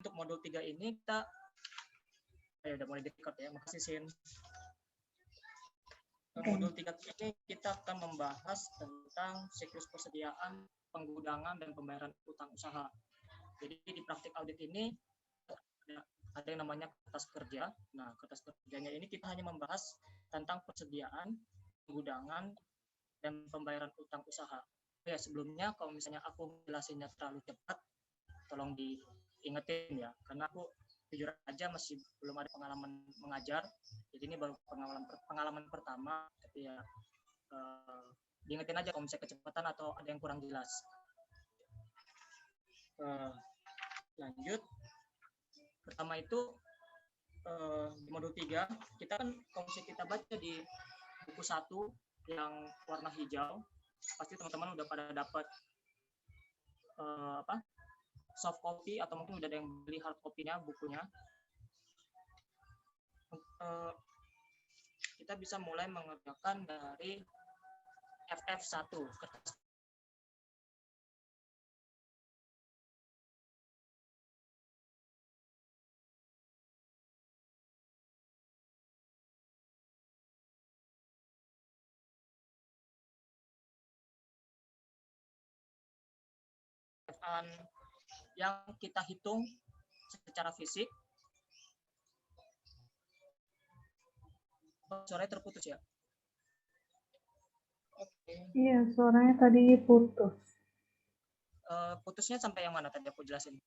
untuk modul 3 ini kita udah mulai dekat ya. Makasih Sin. Modul 3 ini kita akan membahas tentang siklus persediaan, penggudangan, dan pembayaran utang usaha. Jadi di praktik audit ini ada yang namanya kertas kerja. Nah, kertas kerjanya ini kita hanya membahas tentang persediaan, penggudangan, dan pembayaran utang usaha. Ya, sebelumnya kalau misalnya aku jelasinnya terlalu cepat, tolong diingetin ya, karena aku jujur aja masih belum ada pengalaman mengajar, jadi ini baru pengalaman pertama, tapi ya diingetin aja kalau misalnya kecepatan atau ada yang kurang jelas. Lanjut. Pertama itu di modul 3 kita kan kalau kita baca di buku 1 yang warna hijau, pasti teman-teman udah pada dapat soft copy atau mungkin udah ada yang beli hard copy-nya bukunya. Kita bisa mulai mengerjakan dari FF1 kertas yang kita hitung secara fisik. Suaranya terputus ya? Oke. Iya, suaranya tadi putus. Putusnya sampai yang mana tadi aku jelasin?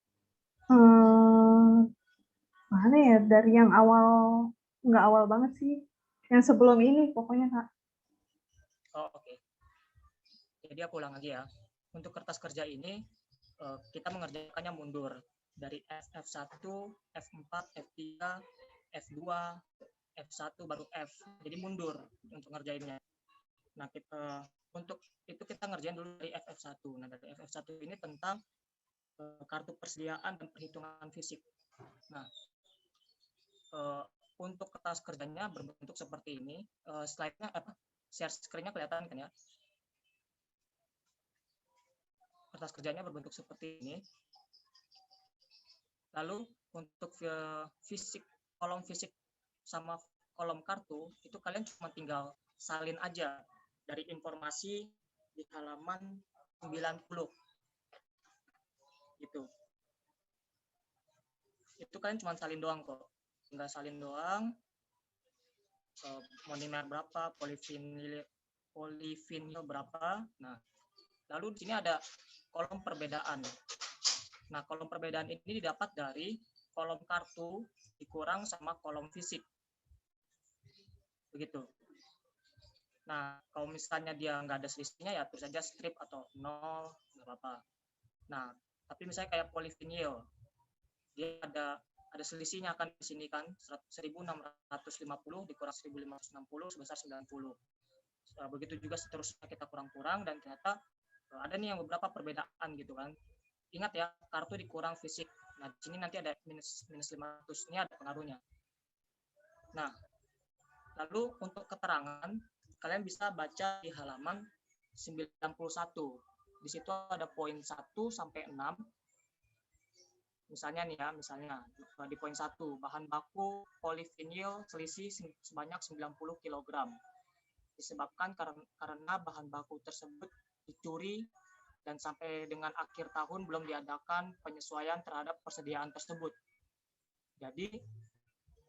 Mana ya, dari yang awal, nggak awal banget sih. Yang sebelum ini pokoknya, Kak. Oke. Jadi aku ulang lagi ya. Untuk kertas kerja ini, kita mengerjakannya mundur. Dari F1, F4, F3, F2, F1 baru F. Jadi mundur untuk ngerjainnya. Nah, untuk itu kita ngerjain dulu dari FF1. Nah, dari FF1 ini tentang kartu persediaan dan perhitungan fisik. Nah, untuk kertas kerjanya berbentuk seperti ini. Slide-nya share screen-nya kelihatan kan ya? Kertas kerjanya berbentuk seperti ini. Lalu untuk fisik, kolom fisik sama kolom kartu itu kalian cuma tinggal salin aja dari informasi di halaman 90 gitu. Itu kalian cuma salin doang kok, tinggal salin doang. Monomer berapa, polivinil berapa. Nah, lalu di sini ada kolom perbedaan. Nah, kolom perbedaan ini didapat dari kolom kartu dikurang sama kolom fisik. Begitu. Nah, kalau misalnya dia nggak ada selisihnya ya tulis saja strip atau 0, nggak apa-apa. Nah, tapi misalnya kayak polivinil, dia ada selisihnya kan di sini kan 1650 dikurang 1560 sebesar 90. Begitu juga seterusnya kita kurang-kurang dan ternyata ada nih yang beberapa perbedaan gitu kan. Ingat ya, kartu dikurang fisik. Nah, di sini nanti ada minus 500, ini ada pengaruhnya. Nah, lalu untuk keterangan kalian bisa baca di halaman 91. Di situ ada poin 1 sampai 6. Misalnya nih ya, di poin 1, bahan baku polivinil selisih sebanyak 90 kg. Disebabkan karena bahan baku tersebut dicuri dan sampai dengan akhir tahun belum diadakan penyesuaian terhadap persediaan tersebut. Jadi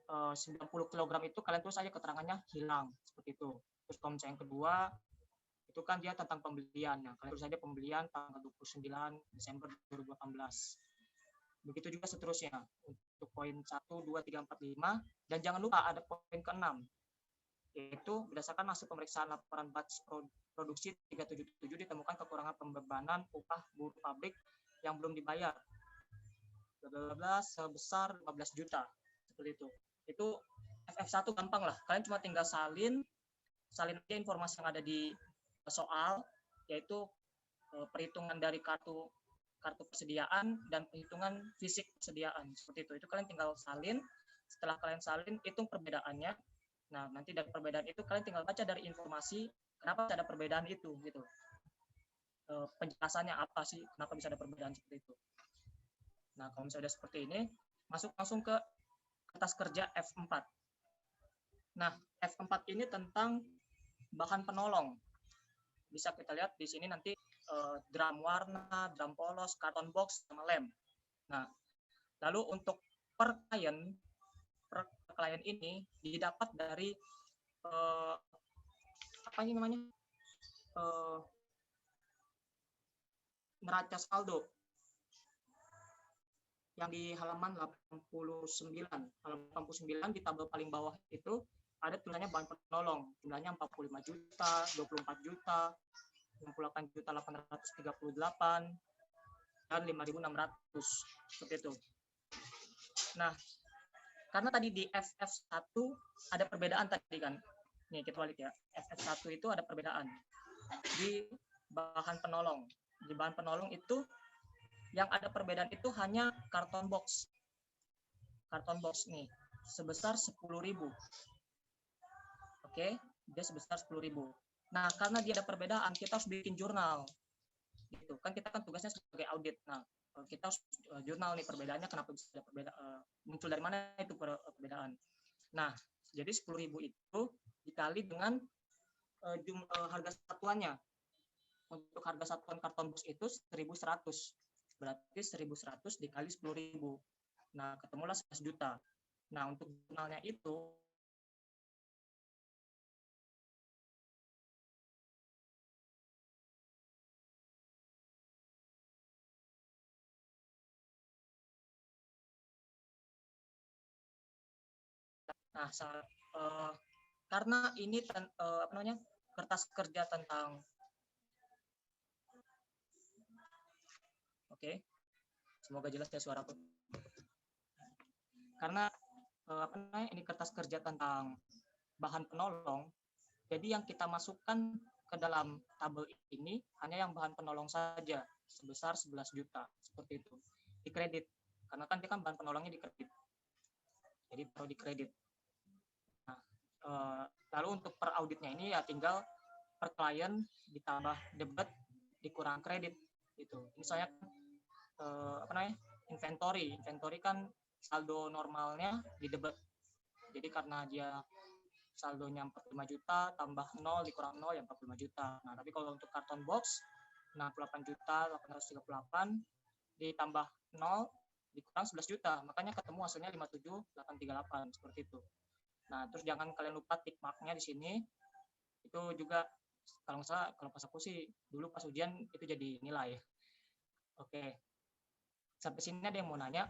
90 kg itu kalian tulis aja keterangannya hilang, seperti itu. Terus kalau misalnya yang kedua, itu kan dia tentang pembelian. Nah, kalian tulis aja pembelian tanggal 29 Desember 2018. Begitu juga seterusnya untuk poin 1, 2, 3, 4, 5. Dan jangan lupa ada poin ke-6, yaitu berdasarkan hasil pemeriksaan laporan batch produksi 377 ditemukan kekurangan pembebanan upah buruh pabrik yang belum dibayar sebesar 15 juta. Seperti itu. Itu FF1 gampang lah. Kalian cuma tinggal salin aja informasi yang ada di soal, yaitu perhitungan dari kartu persediaan dan perhitungan fisik persediaan, seperti itu. Itu kalian tinggal salin. Setelah kalian salin, hitung perbedaannya. Nah, nanti dari perbedaan itu kalian tinggal baca dari informasi kenapa ada perbedaan itu gitu. Penjelasannya apa sih, kenapa bisa ada perbedaan seperti itu. Nah, kalau misalnya udah seperti ini, masuk langsung ke kertas kerja F4. Nah, F4 ini tentang bahan penolong. Bisa kita lihat di sini nanti drum warna, drum polos, karton box, sama lem. Nah, lalu untuk per klien ini didapat dari apa ini namanya? Neraca saldo yang di halaman 89. Halaman 89 di tabel paling bawah itu ada tulisannya bahan penolong, jumlahnya 45 juta, 24 juta, 68 juta 838, dan 5.600, seperti itu. Nah, karena tadi di FF1 ada perbedaan tadi kan, nih kita balik ya, FF1 itu ada perbedaan di bahan penolong. Di bahan penolong itu yang ada perbedaan itu hanya karton box. Karton box nih sebesar 10.000. Oke, dia sebesar 10.000. Nah, karena dia ada perbedaan, kita harus bikin jurnal. Gitu. Kan kita kan tugasnya sebagai audit. Nah, kita harus jurnal nih perbedaannya, kenapa bisa ada perbedaan, muncul dari mana itu perbedaan. Nah, jadi 10.000 itu dikali dengan harga satuannya. Untuk harga satuan karton box itu 1.100. Berarti 1.100 dikali 10.000. Nah, ketemulah 11 juta. Nah, untuk jurnalnya itu karena ini kertas kerja tentang semoga jelas ya suaraku. Karena ini kertas kerja tentang bahan penolong, jadi yang kita masukkan ke dalam tabel ini hanya yang bahan penolong saja sebesar 11 juta, seperti itu. Di kredit, karena kan dia kan bahan penolongnya di kredit. Jadi perlu di kredit. Nah, lalu untuk per auditnya ini ya tinggal per klien ditambah debit dikurang kredit gitu. Misalnya inventory kan saldo normalnya di debit. Jadi karena dia saldonya 45 juta tambah 0 dikurang 0 ya 45 juta. Nah, tapi kalau untuk karton box 68 juta 838 ditambah 0 dikurang 11 juta. Makanya ketemu hasilnya 57.838 seperti itu. Nah, terus jangan kalian lupa tick mark-nya di sini. Itu juga kalau nggak salah, kalau pas aku sih dulu pas ujian itu jadi nilai. Oke. Sampai sini ada yang mau nanya?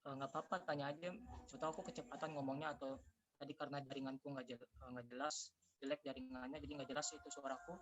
Nggak apa-apa, tanya aja. Atau aku kecepatan ngomongnya atau tadi karena jaringanku nggak jelas, jelek jaringannya jadi nggak jelas itu suaraku.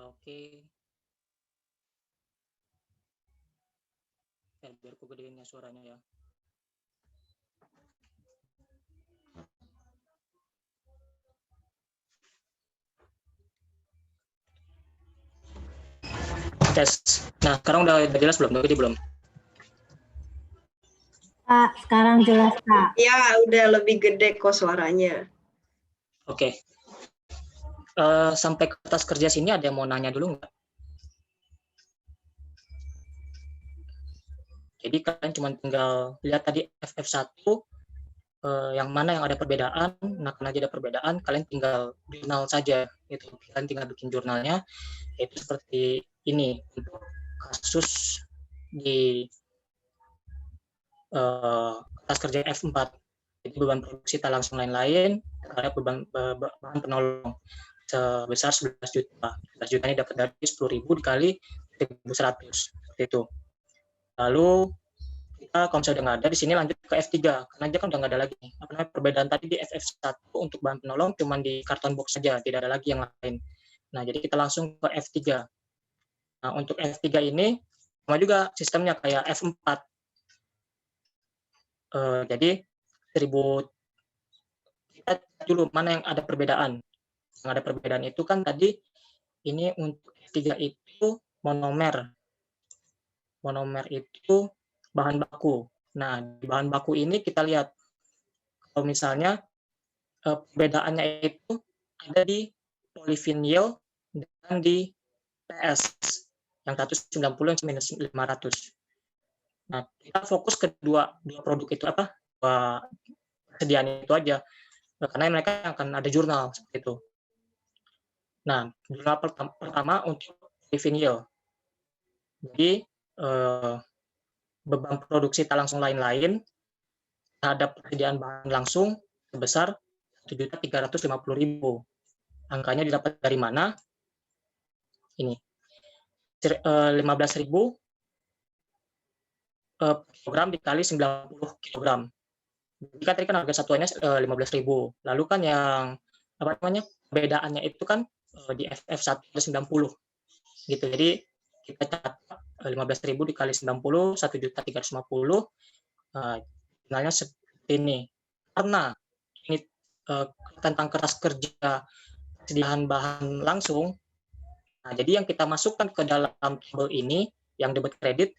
Oke. Biar aku gedein ya suaranya ya. Tes. Nah, sekarang udah jelas belum? Udah gede belum? Pak, sekarang jelas, Pak. Ya, udah lebih gede kok suaranya. Oke. Sampai kertas kerja sini ada yang mau nanya dulu nggak? Jadi kalian cuma tinggal lihat tadi FF1 yang mana yang ada perbedaan. Nah, karena ada perbedaan, kalian tinggal jurnal saja. Itu kalian tinggal bikin jurnalnya. Itu seperti ini untuk kasus di kertas kerja F4. Jadi beban produksi tak langsung lain-lain terhadap bahan penolong sebesar 11 juta. 11 juta ini dapat dari 10.000 dikali 1.100 seperti itu. Lalu kita kalau misalnya udah nggak ada di sini lanjut ke F3 karena dia kan udah nggak ada lagi. Apa namanya perbedaan tadi di FF1 untuk bahan penolong cuma di karton box saja, tidak ada lagi yang lain. Nah, jadi kita langsung ke F3. Nah, untuk F3 ini sama juga sistemnya kayak F4. Jadi 1000 kita cek dulu mana yang ada perbedaan. Yang ada perbedaan itu kan tadi ini untuk F3 itu monomer. Monomer itu bahan baku. Nah, di bahan baku ini kita lihat kalau misalnya perbedaannya itu ada di polyvinyl dan di PS yang 190 yang minus 500. Nah, kita fokus ke dua produk itu apa? Dua persediaan itu aja. Karena mereka akan ada jurnal seperti itu. Nah, jurnal pertama untuk polyvinyl. Jadi beban produksi tak langsung lain-lain terhadap persediaan bahan langsung sebesar 1.350.000. Angkanya didapat dari mana? Ini 15.000 kilogram dikali 90 kilogram. Jadi kan tadi kan harga satuannya 15.000. Lalu kan yang apa namanya perbedaannya itu kan di FF1 ada 90 gitu. Jadi kita catat 15.000 dikali 90 1.350 finalnya seperti ini. Karena ini tentang kertas kerja persediaan bahan langsung. Nah, jadi yang kita masukkan ke dalam tabel ini yang debit kredit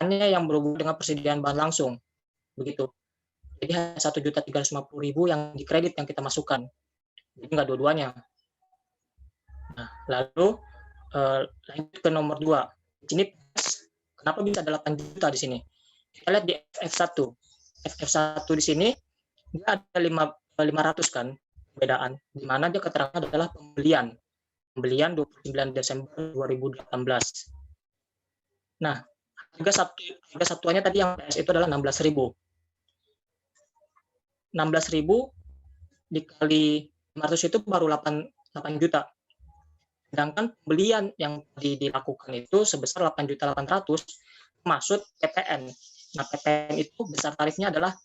hanya yang berhubungan dengan persediaan bahan langsung. Begitu. Jadi 1.350.000 yang dikredit yang kita masukkan. Jadi nggak dua-duanya. Nah, lalu lanjut ke nomor 2. Di sini kenapa bisa ada 8 juta di sini? Kita lihat di FF1. FF1 di sini dia ada 500 kan perbedaan, di mana dia keterangan adalah pembelian 29 Desember 2018. Nah, harga satuannya tadi yang PS itu adalah 16.000. 16.000 dikali 500 itu baru 8 juta. Sedangkan pembelian yang dilakukan itu sebesar 8.800.000 termasuk PPN. Nah, PPN itu besar tarifnya adalah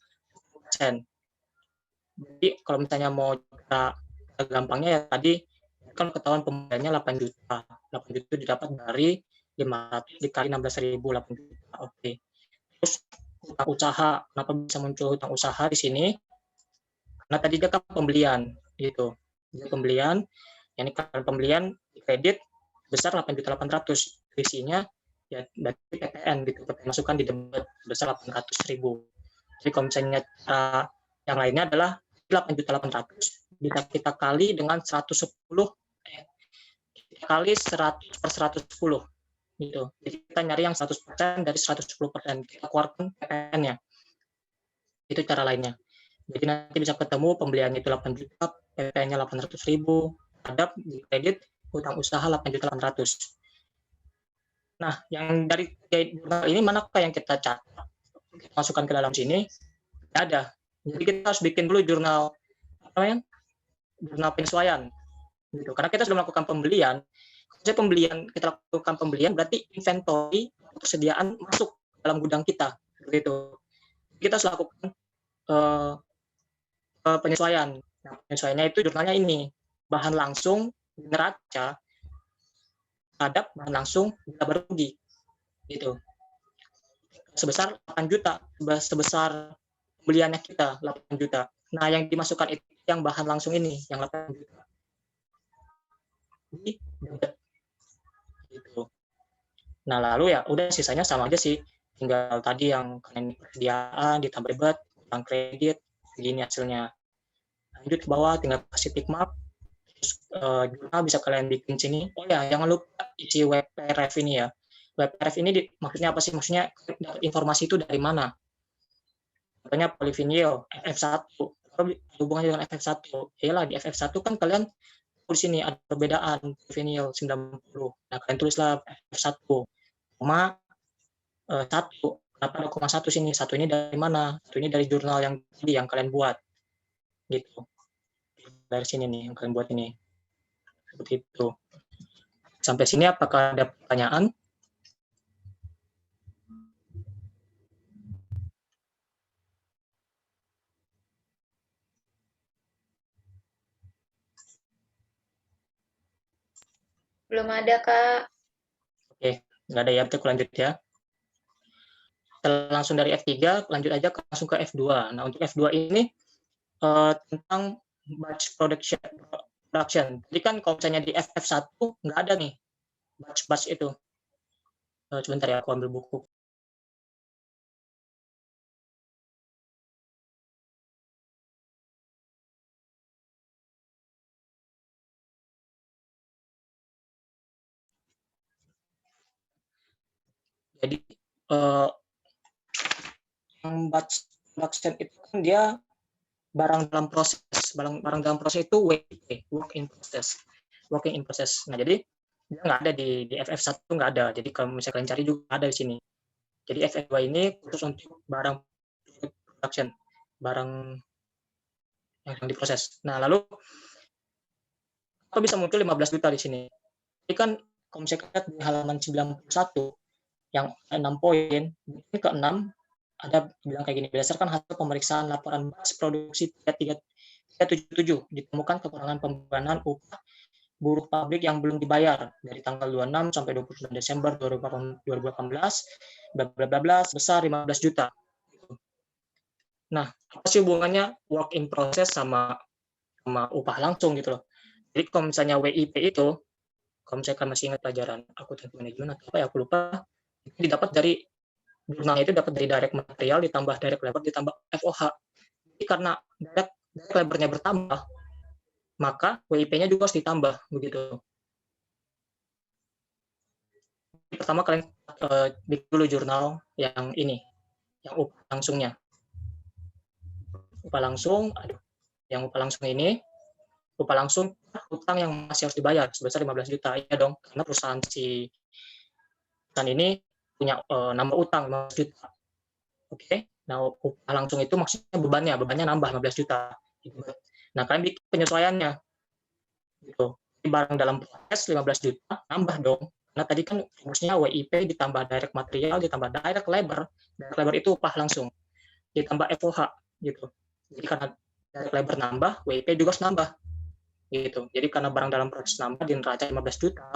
10%. Jadi kalau misalnya mau gampangnya ya tadi kan ketahuan pembeliannya 8 juta. 8 juta didapat dari 500 dikali 16.000 8 juta. Oke. Terus hutang usaha, kenapa bisa muncul hutang usaha di sini? Karena tadi dia kan pembelian gitu. Dia pembelian, yang ini kan pembelian kredit besar 8.800.000. Isinya ya dari PPN gitu, PPN masukan di debit besar 800.000. Jadi kalau misalnya yang lainnya adalah 8.800.000 bisa kita kali dengan 110 kali 100 per 110 gitu. Jadi kita nyari yang 100% dari 110%, kita keluarkan PPN-nya. Itu cara lainnya. Jadi nanti bisa ketemu pembeliannya itu 8 juta, PPN-nya 800.000, terhadap di kredit hutang usaha 8.800.000. Nah, yang dari jurnal ini manakah yang kita catat? Kita masukkan ke dalam sini, tidak ada. Jadi kita harus bikin dulu jurnal apa ya? Jurnal penyesuaian. Gitu. Karena kita sudah melakukan pembelian. Kalau kita lakukan pembelian berarti inventory persediaan masuk dalam gudang kita. Begitu. Kita harus lakukan penyesuaian. Nah, penyesuaiannya itu jurnalnya ini, bahan langsung neraca terhadap bahan langsung kita berugi, gitu. Sebesar 8 juta, sebesar pembeliannya kita 8 juta. Nah, yang dimasukkan itu yang bahan langsung ini, yang 8 juta. Gitu. Nah, lalu ya udah sisanya sama aja sih, tinggal tadi yang persediaan ditambah debit, utang kredit, begini hasilnya. Lanjut ke bawah, tinggal kasih tick mark. Terus jurnal bisa kalian bikin sini. Oh ya, jangan lupa isi WPRF ini ya. WPRF ini maksudnya apa sih? Maksudnya informasi itu dari mana? Contohnya polyvinyl, FF1. Hubungannya dengan FF1. Yalah, di FF1 kan kalian di sini ada perbedaan polyvinyl 90. Nah, kalian tulislah FF1, 1. kenapa ada koma satu sini, satu ini dari mana, satu ini dari jurnal yang tadi yang kalian buat, gitu. Dari sini nih yang kalian buat ini, seperti itu. Sampai sini apakah ada pertanyaan? Belum ada, Kak. Oke, nggak ada ya, berarti aku lanjut ya. Setelah langsung dari F3, lanjut aja langsung ke F2. Nah, untuk F2 ini tentang batch production. Jadi kan kalau misalnya di FF1 nggak ada nih batch itu. Sebentar ya, aku ambil buku. Jadi yang batch production itu kan dia barang dalam proses. Barang dalam proses itu WIP, working in process. Nah, jadi dia nggak ada di FF1 nggak ada. Jadi kalau misalnya kalian cari juga ada di sini. Jadi FF2 ini khusus untuk barang production, barang yang diproses. Nah, lalu apa bisa muncul 15 juta di sini? Jadi kan kalau misalnya lihat di halaman 91 yang 6 poin, ini ke 6 ada bilang kayak gini, berdasarkan hasil pemeriksaan laporan batch produksi 377 ditemukan kekurangan pembayaran upah buruh pabrik yang belum dibayar dari tanggal 26 sampai 29 Desember 2018 bla bla bla bla sebesar 15 juta. Nah, apa sih hubungannya work in process sama upah langsung gitu loh. Jadi kalau misalnya WIP itu, kalau misalnya kalian masih ingat pelajaran akuntansi manajemen atau apa ya, aku lupa, itu didapat dari jurnalnya itu dapat dari direct material ditambah direct labor ditambah FOH. Jadi karena direct labornya bertambah, maka WIP-nya juga harus ditambah begitu. Pertama kalian bikin dulu jurnal yang ini, yang upah langsungnya. Upah langsung, yang upah langsung ini, upah langsung hutang yang masih harus dibayar sebesar 15 juta. Iya dong, karena perusahaan ini punya nambah utang 15 juta. Oke, nah upah langsung itu maksudnya bebannya nambah 15 juta. Nah, kalian bikin penyesuaiannya. Gitu. Barang dalam proses 15 juta, nambah dong. Karena tadi kan rumusnya WIP ditambah direct material, ditambah direct labor. Direct labor itu upah langsung. Ditambah FOH. Gitu. Jadi karena direct labor nambah, WIP juga harus nambah. Gitu. Jadi karena barang dalam proses nambah di neraca 15 juta,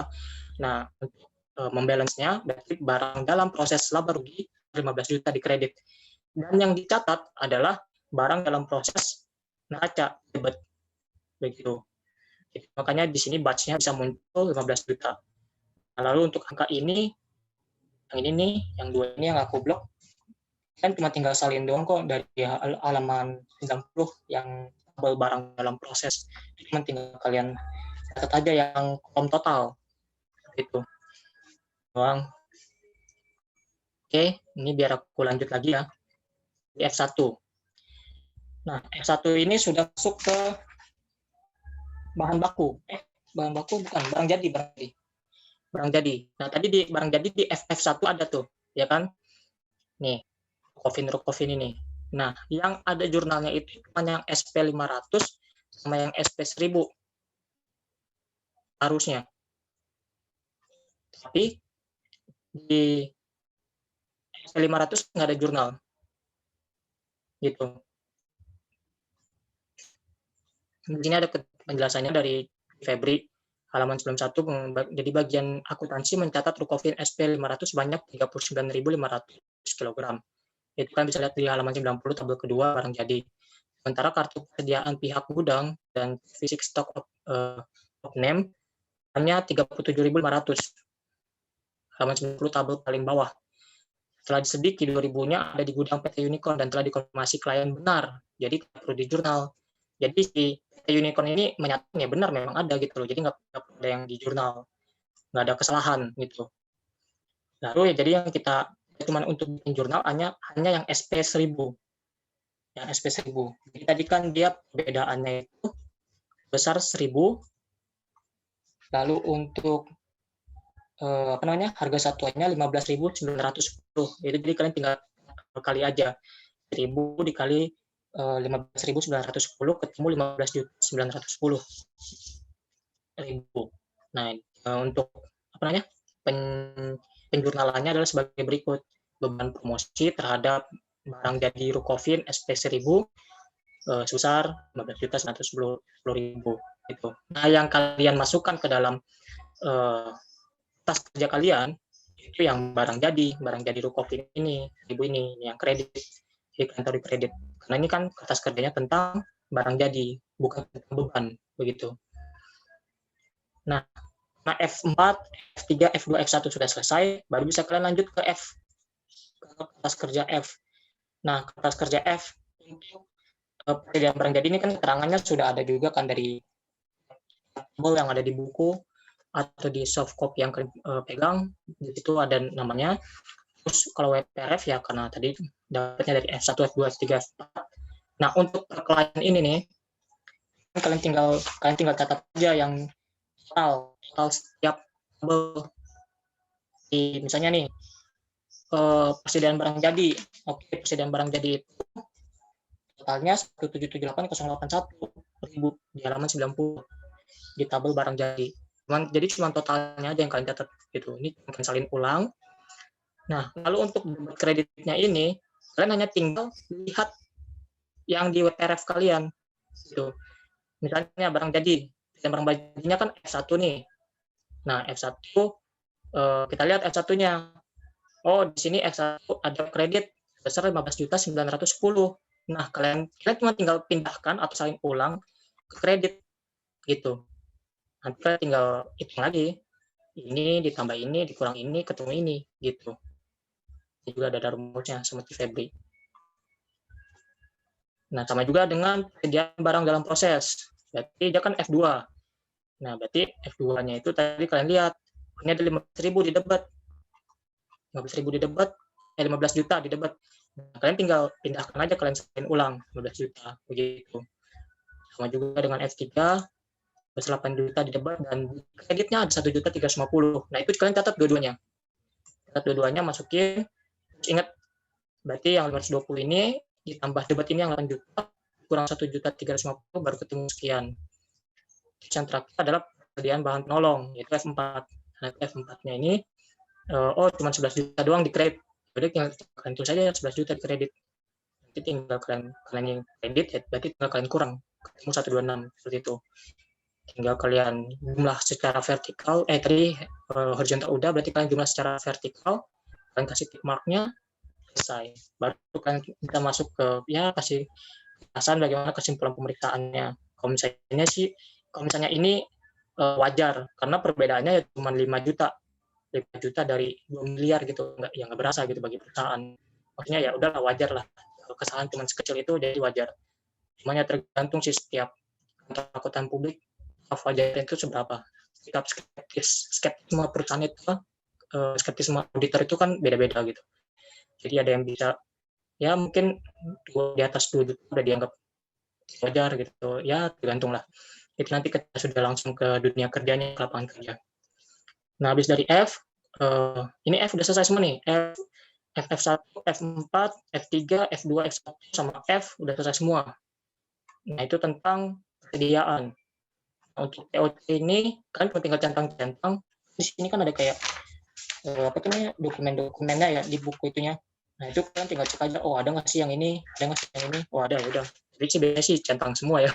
nah untuk membalance-nya berarti barang dalam proses laba rugi 15 juta dikredit. Dan yang dicatat adalah barang dalam proses neraca debit. Begitu. Jadi, makanya di sini batch-nya bisa muncul 15 juta. Nah, lalu untuk angka ini, yang ini nih, yang dua ini yang aku blok, kan cuma tinggal salin doang kok dari halaman 90 yang tabel barang dalam proses. Cuma tinggal kalian catat aja yang kolom total. Gitu. Doang. Oke, ini biar aku lanjut lagi ya. Di F1. Nah, F1 ini sudah masuk ke bahan baku. Bahan baku bukan, barang jadi. Nah, tadi di barang jadi di FF1 ada tuh, ya kan? Nih, Rukofin ini. Nah, yang ada jurnalnya itu cuma yang SP500 sama yang SP1000. Harusnya. Tapi di SP500 nggak ada jurnal. Gitu. Di sini ada penjelasannya dari Febri halaman 91. Jadi bagian akuntansi mencatat Rukofin SP500 sebanyak 39.500 kg. Itu kan bisa lihat di halaman 90 tabel kedua barang jadi. Sementara kartu persediaan pihak gudang dan fisik stock of name hanya 37.500. Halaman 90 tabel paling bawah. Setelah disediki 2000-nya ada di gudang PT Unicorn dan telah dikonfirmasi klien benar. Jadi perlu di jurnal. Jadi si PT Unicorn ini menyatakan ya benar memang ada gitu loh. Jadi nggak ada yang di jurnal. Nggak ada kesalahan gitu. Lalu ya jadi yang kita cuma untuk bikin jurnal hanya yang SP1000. Yang SP1000. Jadi tadi kan dia perbedaannya itu besar 1000. Lalu untuk harga satuannya 15.910. Jadi kalian tinggal kali aja. 1.000 dikali 15.910 ketemu 15.910.000. Nah, untuk apa namanya? Penjurnalannya adalah sebagai berikut. Beban promosi terhadap barang jadi Rukofin SP1000 sebesar 15.910.000 gitu. Nah, yang kalian masukkan ke dalam tas kerja kalian itu yang barang jadi Rukofin ini, 1000 ini yang kredit. Jadi kalian taruh di kredit. Karena ini kan kertas kerjanya tentang barang jadi, bukan tentang beban, begitu. Nah, F4, F3, F2, F1 sudah selesai, baru bisa kalian lanjut ke F, ke kertas kerja F. Nah, kertas kerja F untuk persediaan barang jadi ini kan keterangannya sudah ada juga kan dari tabel yang ada di buku atau di soft copy yang kalian pegang, di situ ada namanya. Terus kalau WPRF ya karena tadi dapatnya dari F1, F2, F3, F4. Nah, untuk per klien ini nih, kalian tinggal catat aja yang total setiap tabel. Misalnya nih, persediaan barang jadi. Oke, persediaan barang jadi itu totalnya 1778081.000 di halaman 90 di tabel barang jadi. Jadi cuma totalnya aja yang kalian catat gitu. Ini kalian salin ulang. Nah, lalu untuk kreditnya ini, kalian hanya tinggal lihat yang di WPRF kalian gitu. Misalnya barang jadi, barang jadinya kan F1 nih. Nah, F1 kita lihat F1-nya. Oh, di sini F1 ada kredit sebesar 15.910. Nah, kalian cuma tinggal pindahkan atau salin ulang ke kredit gitu. Nanti kalian tinggal hitung lagi. Ini ditambah ini, dikurang ini, ketemu ini gitu. Ini juga ada rumusnya seperti Febri. Nah, sama juga dengan persediaan barang dalam proses. Berarti dia kan F2. Nah, berarti F2-nya itu tadi kalian lihat. Ini ada 15.000 di debat. 15.000 di debat, 15 juta di debat. Nah, kalian tinggal pindahkan aja, kalian salin ulang 15 juta begitu. Sama juga dengan F3 8 juta di debat dan kreditnya ada 1.350. Nah, itu kalian catat dua-duanya. Catat dua-duanya, masukin. Terus ingat, berarti yang 520 ini ditambah debat ini yang 8 juta kurang 1.350 baru ketemu sekian. Terus yang terakhir adalah persediaan bahan penolong, yaitu F4. Nah, F4-nya ini cuma 11 juta doang di kredit. Jadi kalian tulis saja 11 juta di kredit. Nanti tinggal kalian yang kredit, ya, berarti tinggal kalian kurang ketemu 126 seperti itu. Tinggal kalian jumlah secara vertikal, tadi horizontal udah, berarti kalian jumlah secara vertikal, kalian kasih tick marknya, selesai. Baru kalian kita masuk ke kasih kejelasan bagaimana kesimpulan pemeriksaannya. Kalau misalnya ini wajar karena perbedaannya ya cuma 5 juta dari 2 miliar gitu, nggak berasa gitu bagi perusahaan. Maksudnya ya udahlah, wajar lah, kesalahan cuma sekecil itu jadi wajar. Cuma ya tergantung sih setiap kantor akuntan publik wajar itu seberapa. Sikap skeptisme perusahaan itu skeptisme auditor itu kan beda-beda gitu. Jadi ada yang bisa ya mungkin di atas 2 juta udah dianggap wajar gitu. Ya tergantung lah. Itu nanti kita sudah langsung ke dunia kerjanya, ke lapangan kerja. Nah, habis dari F, ini F udah selesai semua nih. F1, F4, F3, F2, F1, sama F udah selesai semua. Nah, itu tentang persediaan. Untuk TOC ini, kalian tinggal centang-centang. Di sini kan ada kayak, dokumen-dokumennya ya, di buku itunya. Nah, itu kalian tinggal cek aja, oh ada nggak sih yang ini, ada nggak sih yang ini, oh ada, udah. Jadi biasanya sih centang semua ya,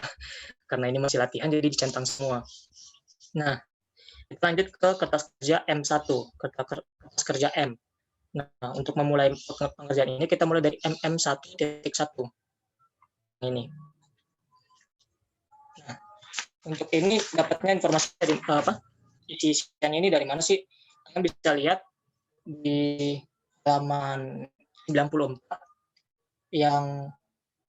karena ini masih latihan, jadi dicentang semua. Nah, kita lanjut ke kertas kerja M1, kertas kerja M. Nah, untuk memulai pengerjaan ini, kita mulai dari MM1.1. Ini. Nah, untuk ini dapatnya informasi dari isian ini dari mana sih? Kalian bisa lihat di halaman 94 yang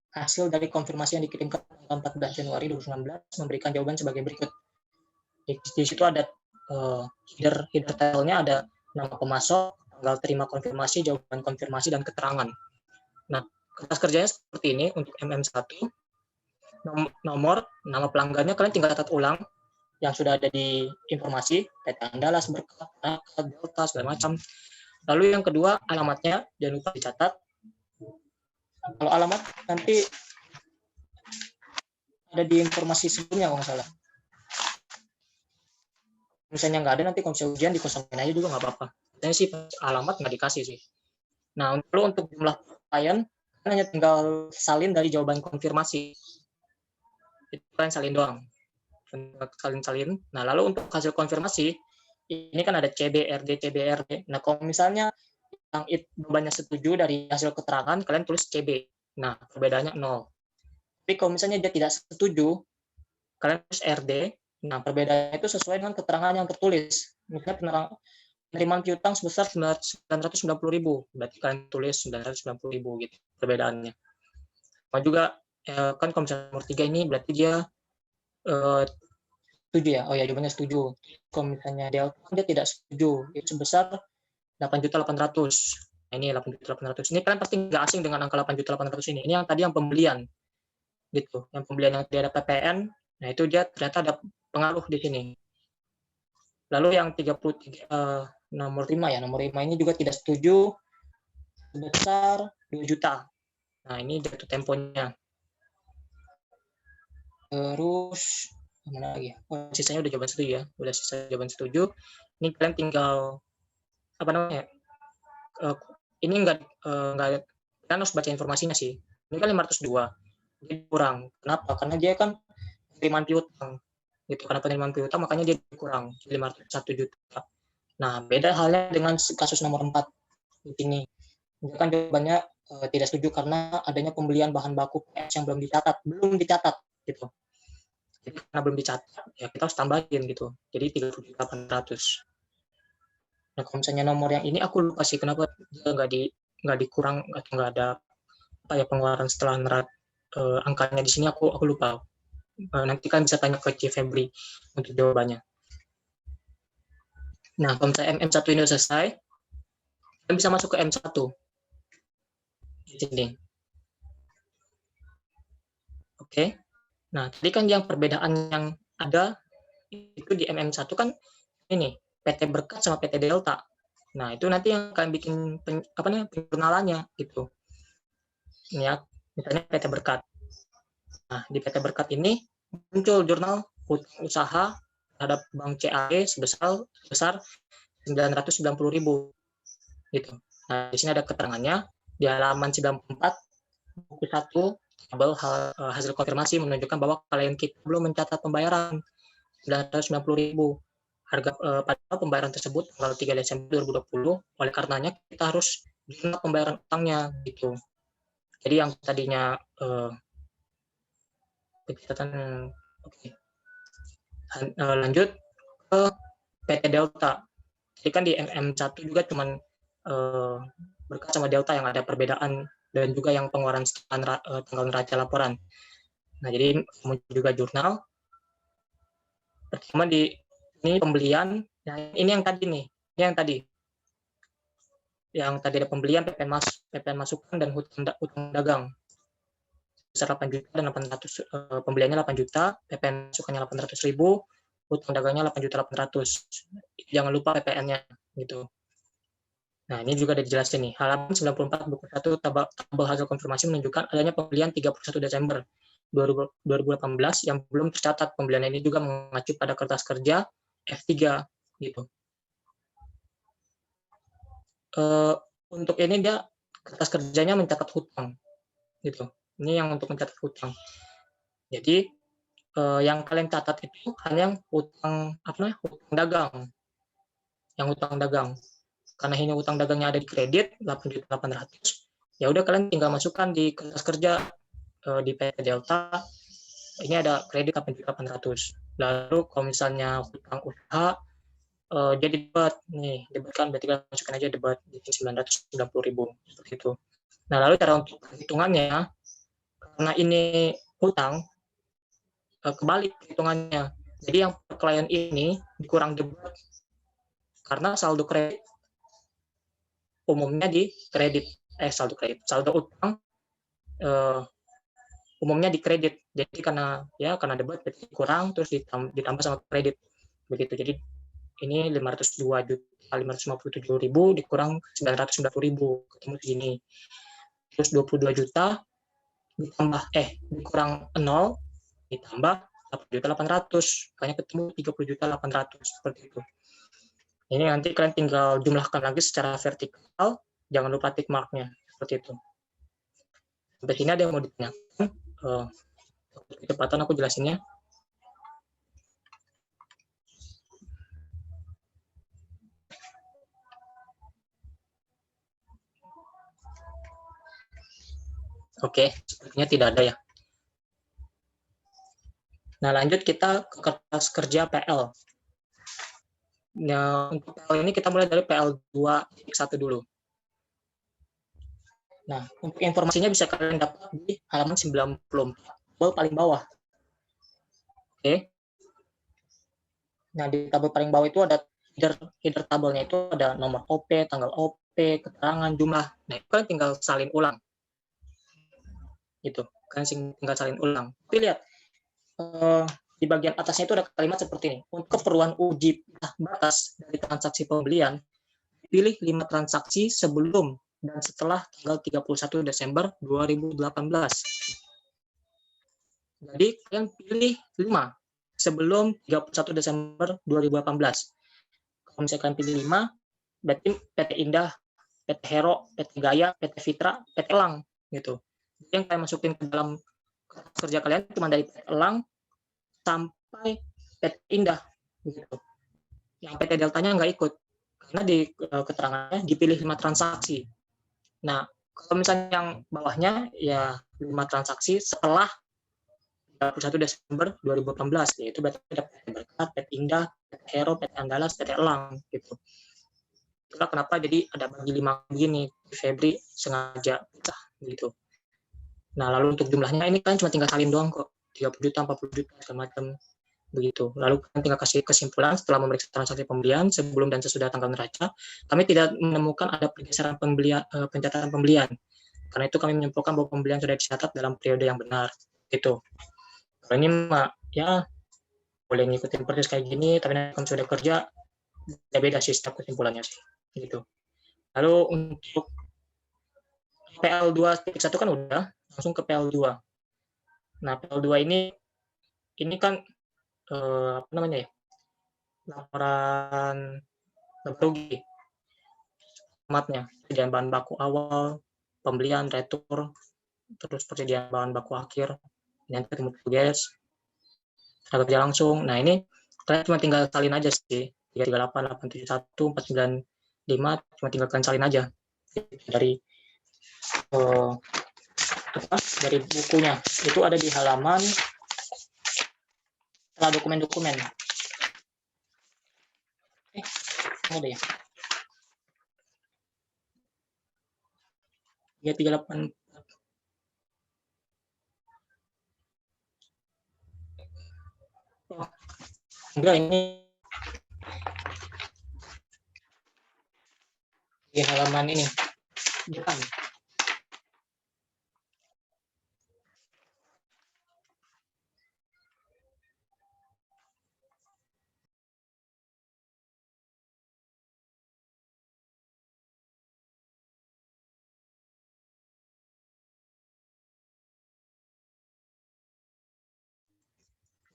hasil dari konfirmasi yang dikirimkan tanggal 14 Januari 2016 memberikan jawaban sebagai berikut. Di situ ada header tile-nya, ada nama pemasok, tanggal terima konfirmasi, jawaban konfirmasi, dan keterangan. Nah, kertas kerjanya seperti ini untuk MM1. Nomor, nama pelanggannya kalian tinggal catat ulang yang sudah ada di informasi, PT Andalas, Berkah, Delta, segala macam. Lalu yang kedua, alamatnya jangan lupa dicatat. Kalau alamat nanti ada di informasi sebelumnya kalau nggak salah. Misalnya nggak ada, nanti kalau misalnya ujian dikosongin aja juga nggak apa-apa. Katanya sih alamat nggak dikasih sih. Nah, untuk jumlah klien kan hanya tinggal salin dari jawaban konfirmasi. Itu kan salin doang. Salin. Nah, lalu untuk hasil konfirmasi ini kan ada CBRD, CBRD. Nah, kalau misalnya yang jawabannya setuju dari hasil keterangan, kalian tulis CB. Nah, perbedaannya 0. Tapi kalau misalnya dia tidak setuju, kalian tulis RD. Nah, perbedaannya itu sesuai dengan keterangan yang tertulis. Misalnya penerimaan piutang sebesar 990.000, berarti kalian tulis 990.000 gitu perbedaannya. Sama juga kan kalau misalnya nomor 3 ini berarti dia setuju ya. Oh ya, jawabannya setuju. Kalau misalnya dia tidak setuju, itu sebesar 8.800.000. Nah, ini 8.800.000. Ini kalian pasti nggak asing dengan angka 8.800.000 ini. Ini yang tadi yang pembelian gitu. Yang pembelian yang tidak ada PPN, nah itu dia ternyata ada pengaruh di sini. Lalu yang 33 nomor 5 ya, nomor 5 ini juga tidak setuju sebesar 2 juta. Nah, ini jatuh temponya. Terus mana lagi ya? Oh, sisanya udah jawaban setuju ya. Udah sisa jawaban setuju. Ini kalian tinggal apa namanya? Ini enggak kalian harus baca informasinya sih. Ini kan 502. Jadi kurang. Kenapa? Karena dia kan penerimaan piutang. Gitu. Karena penerimaan piutang makanya dia kurang 501 juta. Nah, beda halnya dengan kasus nomor 4 di sini. Dia kan jawabannya tidak setuju karena adanya pembelian bahan baku PS yang belum dicatat gitu. Jadi karena belum dicatat, ya kita harus tambahin gitu. Jadi 30.800. Nah, kalau misalnya nomor yang ini aku lupa sih kenapa dia nggak dikurang atau nggak ada apa ya pengeluaran setelah angkanya di sini aku lupa. Nanti kan bisa tanya ke C Febri untuk jawabannya. Nah, kalau misalnya MM1 ini sudah selesai, kalian bisa masuk ke M1. Di sini. Oke. Nah, tadi kan yang perbedaan yang ada itu di MM1 kan ini, PT Berkat sama PT Delta. Nah, itu nanti yang kalian bikin penjurnalannya gitu. Ini ya, misalnya PT Berkat. Nah, di PT Berkat ini muncul jurnal hutang usaha terhadap Bank CAE sebesar 990.000 gitu. Nah, di sini ada keterangannya di halaman 94 buku 1 tabel hasil konfirmasi menunjukkan bahwa klien kita belum mencatat pembayaran 990.000 harga padahal pembayaran tersebut tanggal 3 Desember 2020. Oleh karenanya kita harus jurnal pembayaran utangnya gitu. Jadi yang tadinya lanjut ke PT Delta. Jadi kan di MM1 juga cuman Berkat sama Delta yang ada perbedaan dan juga yang pengeluaran tanggal neraca laporan. Nah, jadi muncul juga jurnal. Pertama ini pembelian. Nah, ini yang tadi nih. Ini yang tadi. Yang tadi ada pembelian PPN masukan dan hutang dagang. Besar 8 juta dan 800 pembeliannya 8 juta, PPN masukannya 800.000, hutang dagangnya 8.800.000. Jangan lupa PPN-nya gitu. Nah, ini juga ada dijelasin nih. Halaman 94 buku 1 tabel hasil konfirmasi menunjukkan adanya pembelian 31 Desember 2018 yang belum tercatat. Pembelian ini juga mengacu pada kertas kerja F3 gitu. Untuk ini dia kertas kerjanya mencatat hutang gitu. Ini yang untuk mencatat hutang. Jadi yang kalian catat itu hanya hutang hutang dagang. Yang hutang dagang. Karena ini hutang dagangnya ada di kredit 8.800.000, ya udah kalian tinggal masukkan di kertas kerja di PT Delta. Ini ada kredit 8.800.000. Lalu kalau misalnya hutang usaha jadi debat kan berarti kalian masukkan aja debat di 990.000 seperti itu. Nah, lalu cara untuk perhitungannya, karena ini hutang kebalik hitungannya. Jadi yang klien ini dikurang debat karena saldo kredit umumnya di kredit saldo utang umumnya di kredit. Jadi karena debat kurang terus ditambah sama kredit begitu. Jadi ini 502.557.000 dikurang 990.000 ketemu di sini. terus 22 juta ditambah dikurang 0 ditambah 8.800.000, makanya ketemu 30.800.000 seperti itu. Ini nanti kalian tinggal jumlahkan lagi secara vertikal, jangan lupa tick marknya seperti itu. Sampai sini ada yang mau ditanyakan? Kecepatan aku jelasinnya. Oke, sepertinya tidak ada ya. Nah, lanjut kita ke kertas kerja PL. Nah, untuk PL ini kita mulai dari PL 2.1 dulu. Nah, untuk informasinya bisa kalian dapat di halaman 94, paling bawah. Oke. Nah, di tabel paling bawah itu ada header tabelnya itu ada nomor OP, tanggal OP, keterangan, jumlah. Nah, itu kalian tinggal salin ulang. Gitu, kalian tinggal salin ulang. Tapi lihat, di bagian atasnya itu ada kalimat seperti ini. Untuk keperluan uji batas dari transaksi pembelian, pilih 5 transaksi sebelum dan setelah tanggal 31 Desember 2018. Jadi kalian pilih 5 sebelum 31 Desember 2018. Kalau misalnya kalian pilih 5, berarti PT Indah, PT Hero, PT Gaya, PT Fitra, PT Elang gitu. Jadi yang kalian masukin ke dalam kerja kalian cuma dari PT Elang sampai PT Indah gitu. Yang PT Deltanya nggak ikut karena di keterangannya dipilih 5 transaksi. Nah, kalau misalnya yang bawahnya ya 5 transaksi setelah 31 Desember 2018, yaitu berarti ada PT Berkat, PT Indah, PT Hero, PT Andalas, PT Elang gitu. Itulah kenapa jadi ada bagi 5 begini, Febri sengaja pecah gitu. Nah, lalu untuk jumlahnya ini kan cuma tinggal salin doang kok, 30 juta, 40 juta, segala macam begitu. Lalu kalian tinggal kasih kesimpulan setelah memeriksa transaksi pembelian sebelum dan sesudah tanggal neraca. Kami tidak menemukan ada pergeseran pencatatan pembelian. Karena itu kami menyimpulkan bahwa pembelian sudah dicatat dalam periode yang benar. Gitu. Kalau ini mah ya boleh ngikutin persis kayak gini, tapi nanti kamu sudah kerja ya beda sih setiap kesimpulannya sih. Gitu. Lalu untuk PL 2.1 kan udah, langsung ke PL 2. Nah, PL 2 ini kan apa namanya ya? Laporan rugi. Formatnya, persediaan bahan baku awal, pembelian, retur, terus persediaan bahan baku akhir, nanti ketemu guys, tenaga kerja langsung. Nah, ini kalian cuma tinggal salin aja sih, 338, 871, 495, cuma tinggal kalian salin aja dari dari bukunya. Itu ada di halaman setelah dokumen-dokumen. Ada ya? 338. Oh, enggak, ini di halaman ini depan.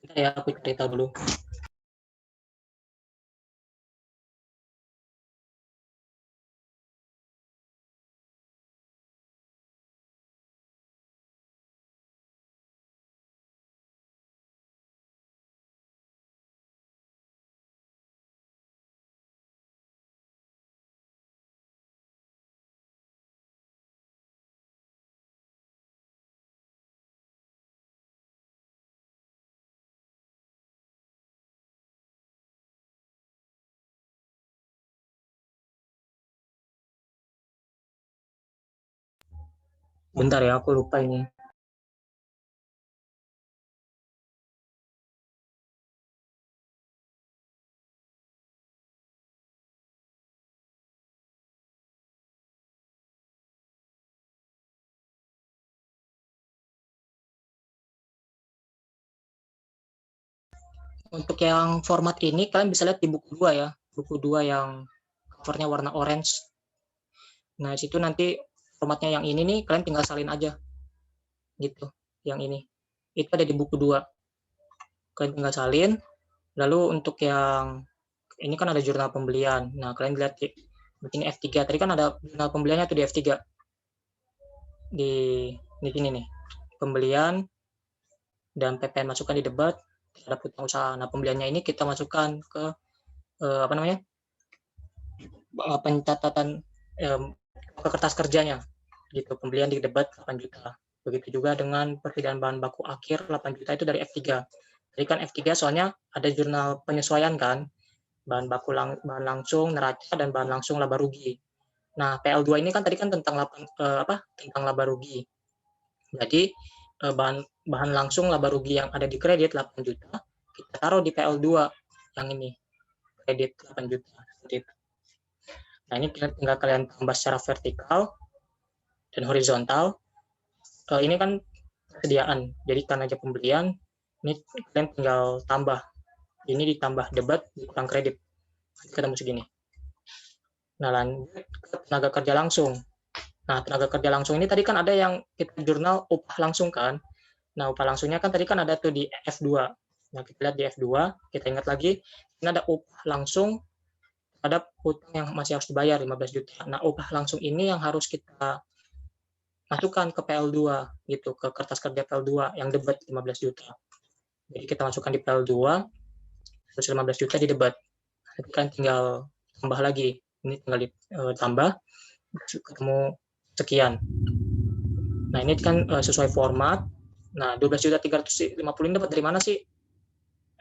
Bentar ya, aku cerita dulu. Bentar ya, aku lupa ini. Untuk yang format ini kalian bisa lihat di buku 2 ya, buku 2 yang covernya warna orange. Nah, situ nanti formatnya yang ini nih, kalian tinggal salin aja gitu. Yang ini itu ada di buku 2, kalian tinggal salin. Lalu untuk yang ini kan ada jurnal pembelian. Nah, kalian lihat ini F3. Tadi kan ada jurnal pembeliannya tuh di F3. Di sini nih. Pembelian dan PPN masukkan di debat terhadap hutang usaha. Nah, pembeliannya ini kita masukkan ke pencatatan ke kertas kerjanya gitu. Pembelian di debat 8 juta. Begitu juga dengan persediaan bahan baku akhir 8 juta itu dari F3. Jadi kan F3 soalnya ada jurnal penyesuaian kan, bahan baku bahan langsung neraca dan bahan langsung laba rugi. Nah, PL2 ini kan tadi kan tentang tentang laba rugi. Jadi bahan langsung laba rugi yang ada di kredit 8 juta kita taruh di PL2 yang ini, kredit 8 juta seperti itu. Nah, ini tinggal kalian tambah secara vertikal dan horizontal. Ini kan persediaan, jadi karena aja pembelian, ini kalian tinggal tambah. Ini ditambah debat, dikurang kredit. Ketemu segini. Nah, lanjut ke tenaga kerja langsung. Nah, tenaga kerja langsung ini tadi kan ada yang kita jurnal upah langsung kan. Nah, upah langsungnya kan tadi kan ada tuh di F2. Nah, kita lihat di F2, kita ingat lagi, ini ada upah langsung terhadap hutang yang masih harus dibayar 15 juta. Nah, upah langsung ini yang harus kita masukkan ke PL2 gitu, ke kertas kerja PL2 yang debat 15 juta. Jadi kita masukkan di PL2 terus 15 juta di debat. Nanti kan tinggal tambah lagi. Ini tinggal ditambah ketemu sekian. Nah, ini kan sesuai format. Nah, 12.350 ini dapat dari mana sih?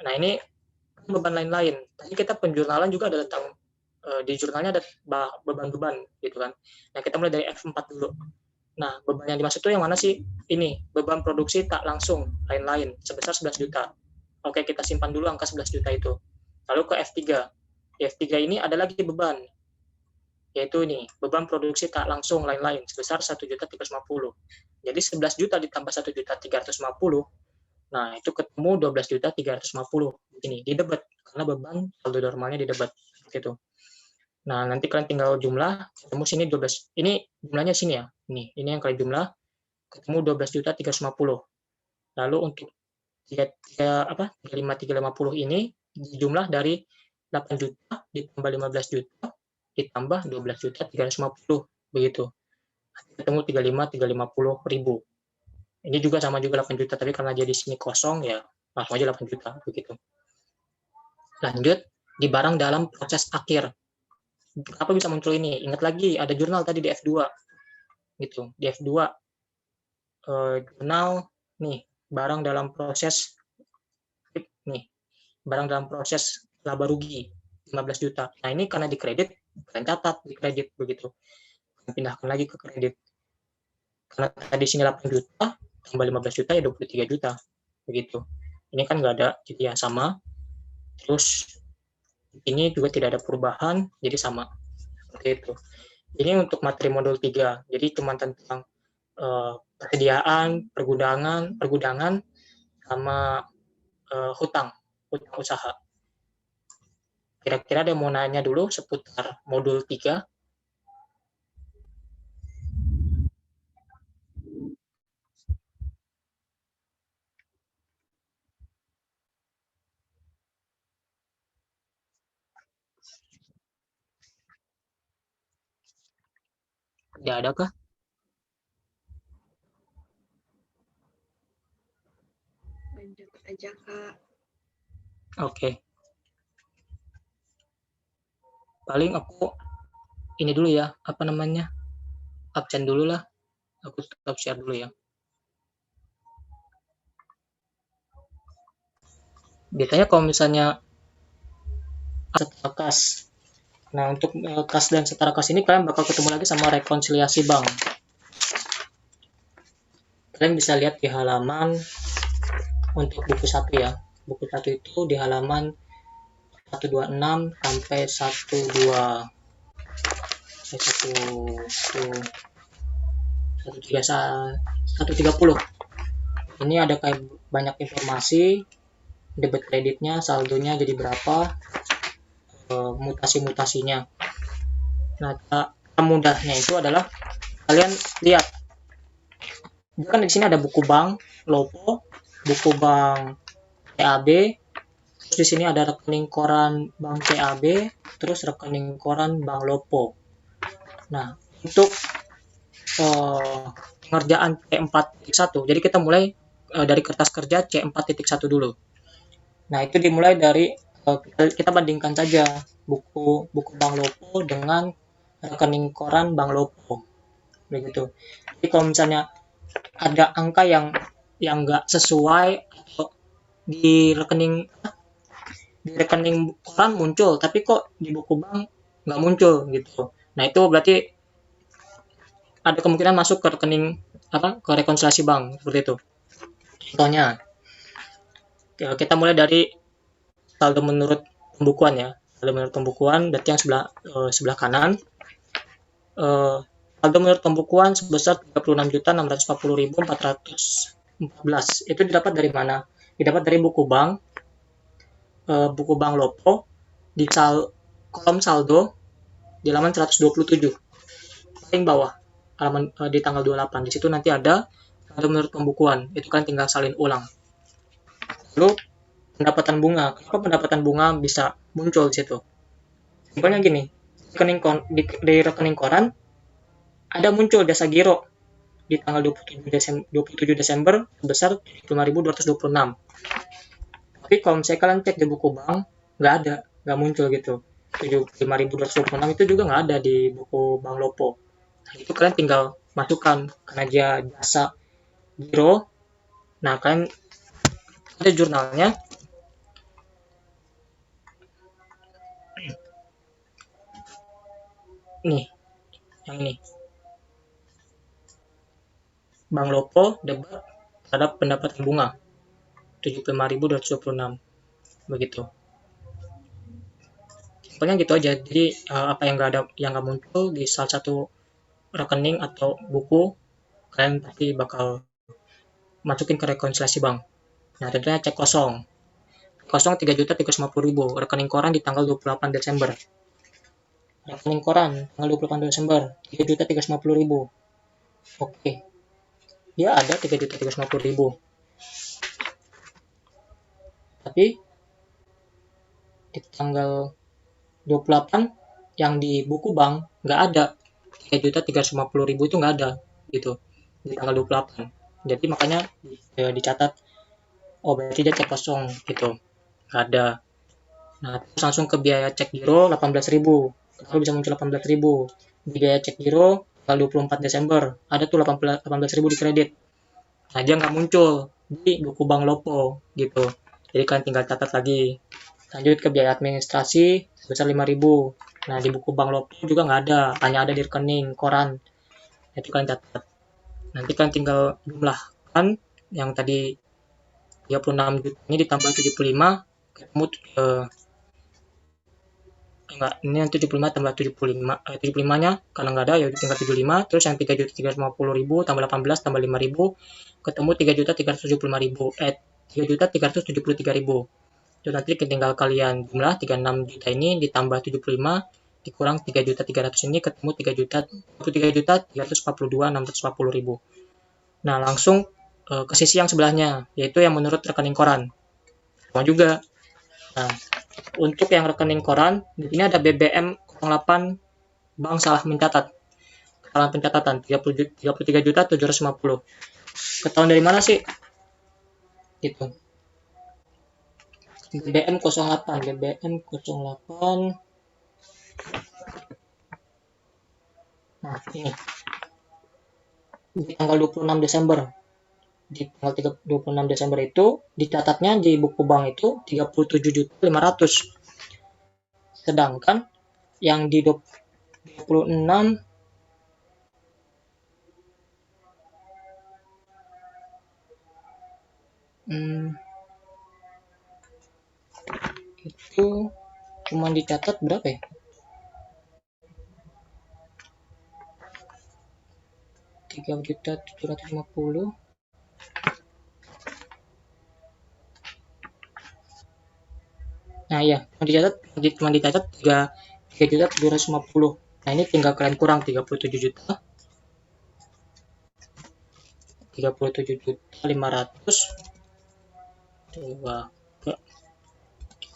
Nah, ini beban lain-lain. Tadi kita penjurnalan juga ada tentang di jurnalnya ada beban-beban gitu kan. Nah, kita mulai dari F4 dulu. Nah, beban yang dimaksud itu yang mana sih? Ini, beban produksi tak langsung, lain-lain, sebesar 11 juta. Oke, kita simpan dulu angka 11 juta itu. Lalu ke F3. Di F3 ini ada lagi beban, yaitu ini, beban produksi tak langsung, lain-lain, sebesar 1.350. Jadi 11 juta ditambah 1.350, nah itu ketemu 12.350. Ini, di debat, karena beban saldo normalnya di debat. Gitu. Nah, nanti kalian tinggal jumlah, ketemu sini 12. Ini jumlahnya sini ya. Ini yang kalian jumlah, ketemu 12.350. Lalu untuk 35.350 ini jumlah dari 8 juta ditambah 15 juta ditambah 12.350 begitu. Ketemu 35.350.000. Ini juga sama juga 8 juta, tapi karena jadi sini kosong ya langsung aja 8 juta begitu. Lanjut di barang dalam proses akhir. Apa bisa muncul ini? Ingat lagi ada jurnal tadi di F2 gitu. Di F2 jurnal nih barang dalam proses laba rugi 15 juta. Nah, ini karena di kredit, kalian catat di kredit begitu. Pindahkan lagi ke kredit. Karena tadi sini 8 juta tambah 15 juta ya 23 juta begitu. Ini kan nggak ada, jadi ya sama. Terus ini juga tidak ada perubahan, jadi sama. Seperti itu. Ini untuk materi modul 3. Jadi cuma tentang persediaan, pergudangan, sama hutang usaha. Kira-kira ada yang mau nanya dulu seputar modul 3? Tidak ada kah? Lanjut aja, Kak. Oke. Paling aku ini dulu ya, absen dulu lah. Aku tetap share dulu ya. Biasanya kalau misalnya setara kas. Nah, untuk kas dan setara kas ini kalian bakal ketemu lagi sama rekonsiliasi bank. Kalian bisa lihat di halaman untuk buku 1 ya. Buku 1 itu di halaman 126 sampai 130. Ini ada kayak banyak informasi, debit kreditnya, saldonya jadi berapa, mutasi-mutasinya. Nah, cara mudahnya itu adalah kalian lihat. Kan di sini ada buku bank Lopo, buku bank TAB, terus di sini ada rekening koran bank TAB, terus rekening koran bank Lopo. Nah, untuk pengerjaan C4.1, jadi kita mulai dari kertas kerja C4.1 dulu. Nah, itu dimulai dari kita bandingkan saja buku bank Lopo dengan rekening koran bank Lopo, begitu. Jadi kalau misalnya ada angka yang nggak sesuai atau di rekening koran muncul, tapi kok di buku bank nggak muncul gitu. Nah, itu berarti ada kemungkinan masuk ke rekening ke rekonsiliasi bank, seperti itu. Contohnya, kita mulai dari saldo menurut pembukuan ya. Saldo menurut pembukuan berarti yang sebelah kanan. Saldo menurut pembukuan sebesar 36.640.414. Itu didapat dari mana? Didapat dari buku bank Lopo di kolom saldo di halaman 127. Paling bawah halaman di tanggal 28. Di situ nanti ada saldo menurut pembukuan. Itu kan tinggal salin ulang. Lalu pendapatan bunga. Kenapa pendapatan bunga bisa muncul di situ? Simpelnya gini, di rekening koran ada muncul jasa giro di tanggal 27 Desember sebesar 75.226. Tapi kalau misalnya kalian cek di buku bank, nggak muncul gitu. 75.226 itu juga nggak ada di buku bank Lopo. Nah, itu kalian tinggal masukkan karena dia jasa giro. Nah, kalian ada jurnalnya. Nih, yang ini. Bank Lopo debat terhadap pendapatan bunga 75.226, begitu. Simpelnya gitu aja. Jadi apa yang nggak muncul di salah satu rekening atau buku, kalian pasti bakal masukin ke rekonsiliasi bank. Nah, tentunya cek kosong 3.350.000, rekening koran di tanggal 28 Desember. Rekening koran tanggal 28 Desember 3.350.000. Oke. Dia ada 3.350.000. Tapi di tanggal 28 yang di buku bank nggak ada 3.350.000, itu nggak ada gitu di tanggal 28. Jadi makanya dicatat, oh berarti dia cek kosong gitu, nggak ada. Nah, terus langsung ke biaya cek giro 18.000. Kalau bisa muncul 18.000 di biaya cek giro tanggal 24 Desember, ada tuh 18.000 di kredit. Nah, dia nggak muncul di buku bank Lopo gitu. Jadi kalian tinggal catat lagi. Lanjut ke biaya administrasi sebesar 5.000. Nah, di buku bank Lopo juga nggak ada, hanya ada di rekening koran. Itu kalian catat. Nanti kalian tinggal jumlahkan yang tadi 36 juta ini ditambah 75, ketemu ini yang 75 tambah 75-nya karena nggak ada ya tinggal 75, terus yang 3.350.000 tambah 18 tambah 5.000 ketemu 3.375.000, 3.373.000. Itu nanti tinggal kalian jumlah 36 juta ini ditambah 75 dikurang 3.300 ini ketemu 3.342.640.000. Nah, langsung ke sisi yang sebelahnya, yaitu yang menurut rekening koran. Sama juga. Nah, untuk yang rekening koran, di sini ada BBM 08 bank salah mencatat. Kesalahan pencatatan 33.750. Ketahuan dari mana sih? Gitu. BBM 08. Nah, ini. Di tanggal 26 Desember. Di tanggal 26 Desember itu dicatatnya di buku bank itu 37.500. Sedangkan yang di 26 itu cuma dicatat berapa ya? 3.750. Nah ya, cuma dicatat 3.750. Nah, ini tinggal kalian kurang 37 juta 37.500 coba